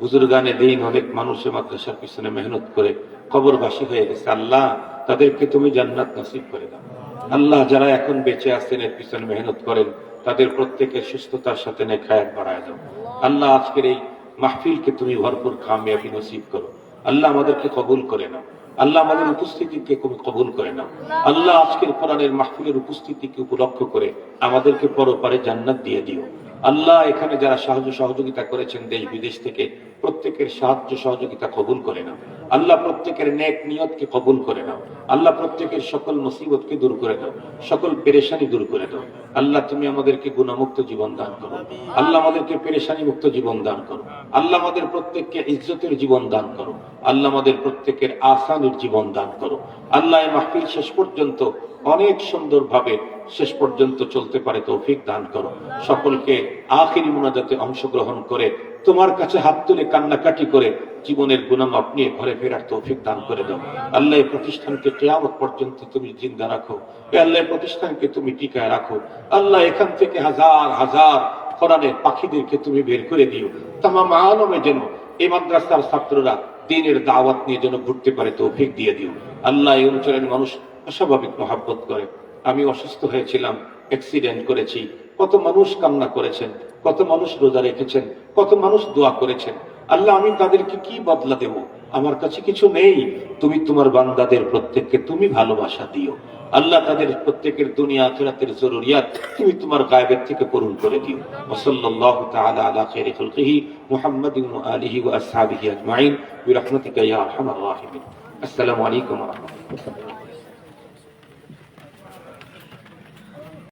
বুজুর্গানে দিন, অনেক মানুষের মাদ্রাসার পিছনে মেহনত করে কবরবাসী হয়ে গেছে। আল্লাহ, তাদেরকে তুমি জান্নাত নসিব করে দাও। আল্লাহ, যারা এখন বেঁচে আছেন, এর পিছনে মেহনত করেন, তাদের প্রত্যেকের সুস্থতার সাথে নেক হায়াত বাড়ায় দাও। আল্লাহ, আজকের এই মাহফিলকে তুমি ভরপুর কামিয়াবি নসিব করো। আল্লাহ, আমাদেরকে কবুল করে নাও। আল্লাহ, আমাদের উপস্থিতিকে কবুল করে নাও। আল্লাহ, আজকের কোরআনের মাহফিলের উপস্থিতিকে উপলক্ষ করে আমাদেরকে পরপারে জান্নাত দিয়ে দিও। আল্লাহ, এখানে যারা সাহায্য সহযোগিতা করেছেন দেশ বিদেশ থেকে, প্রত্যেকের সাহায্য সহযোগিতা কবুল করে নাও। আল্লাহ, প্রত্যেকের নেক নিয়তকে কবুল করে নাও। আল্লাহ, প্রত্যেকের সকল মুসিবতকে দূর করে দাও, সকল পেরেশানি দূর করে দাও। আল্লাহ, তুমি আমাদেরকে গুণামুক্ত জীবন দান করো। আল্লাহ, আমাদেরকে পেরেশানি মুক্ত জীবন দান করো। আল্লাহ, আমাদের প্রত্যেককে ইজ্জতের জীবন দান করো। আল্লাহ, আমাদের প্রত্যেকের আসানের জীবন দান করো। আল্লাহ, এই মাহফিল শেষ পর্যন্ত অনেক সুন্দরভাবে শেষ পর্যন্ত চলতে পারে তৌফিক দান করো। সকলকে আখিরি মুনাজাতে অংশগ্রহণ করে তোমার কাছে হাত তুলে কান্নাকাটি করে জীবনের গুনামাপ নিয়ে ঘরে ফেরার তৌফিক দান করে দাও। আল্লাহ, এই প্রতিষ্ঠানকে কিয়ামত পর্যন্ত তুমি জিন্দা রাখো। আল্লাহ, এই প্রতিষ্ঠানকে তুমি টিকায় রাখো। আল্লাহ, এখান থেকে হাজার হাজার কোরআনের পাখিদেরকে তুমি বের করে দিও। তামাম আলমে যেন এই মাদ্রাসার ছাত্ররা দ্বীনের দাওয়াত নিয়ে যেন ঘুরতে পারে তৌফিক দিয়ে দিও। আল্লাহ, এই অঞ্চলের মানুষ অস্বাভাবিক মহাব্বত করে। আমি অসুস্থ হয়েছিলাম, অ্যাক্সিডেন্ট করেছি, কত মানুষ কান্না করেছেন, কত মানুষ রোজা রেখেছেন, কত মানুষ দোয়া করেছেন। আল্লাহ, আমি তাদেরকে কি বদলা দেব? আমার কাছে কিছু নেই। তুমি তোমার বান্দাদের প্রত্যেককে তুমি ভালোবাসা দিও। আল্লাহ, তাদের প্রত্যেকের দুনিয়া আখিরাতের জরুরিয়াত তুমি তোমার গায়বের থেকে পূরণ করে দিও। ওয়াসাল্লাল্লাহু তাআলা আলা খায়রি খালকিহি মুহাম্মাদিন ওয়া আলিহি ওয়া আসহাবিহি আজমাইন বিরহমাতিকা ইয়া আরহামার রাহিমিন। আসসালামু আলাইকুম ওয়া রাহমাতুল্লাহ।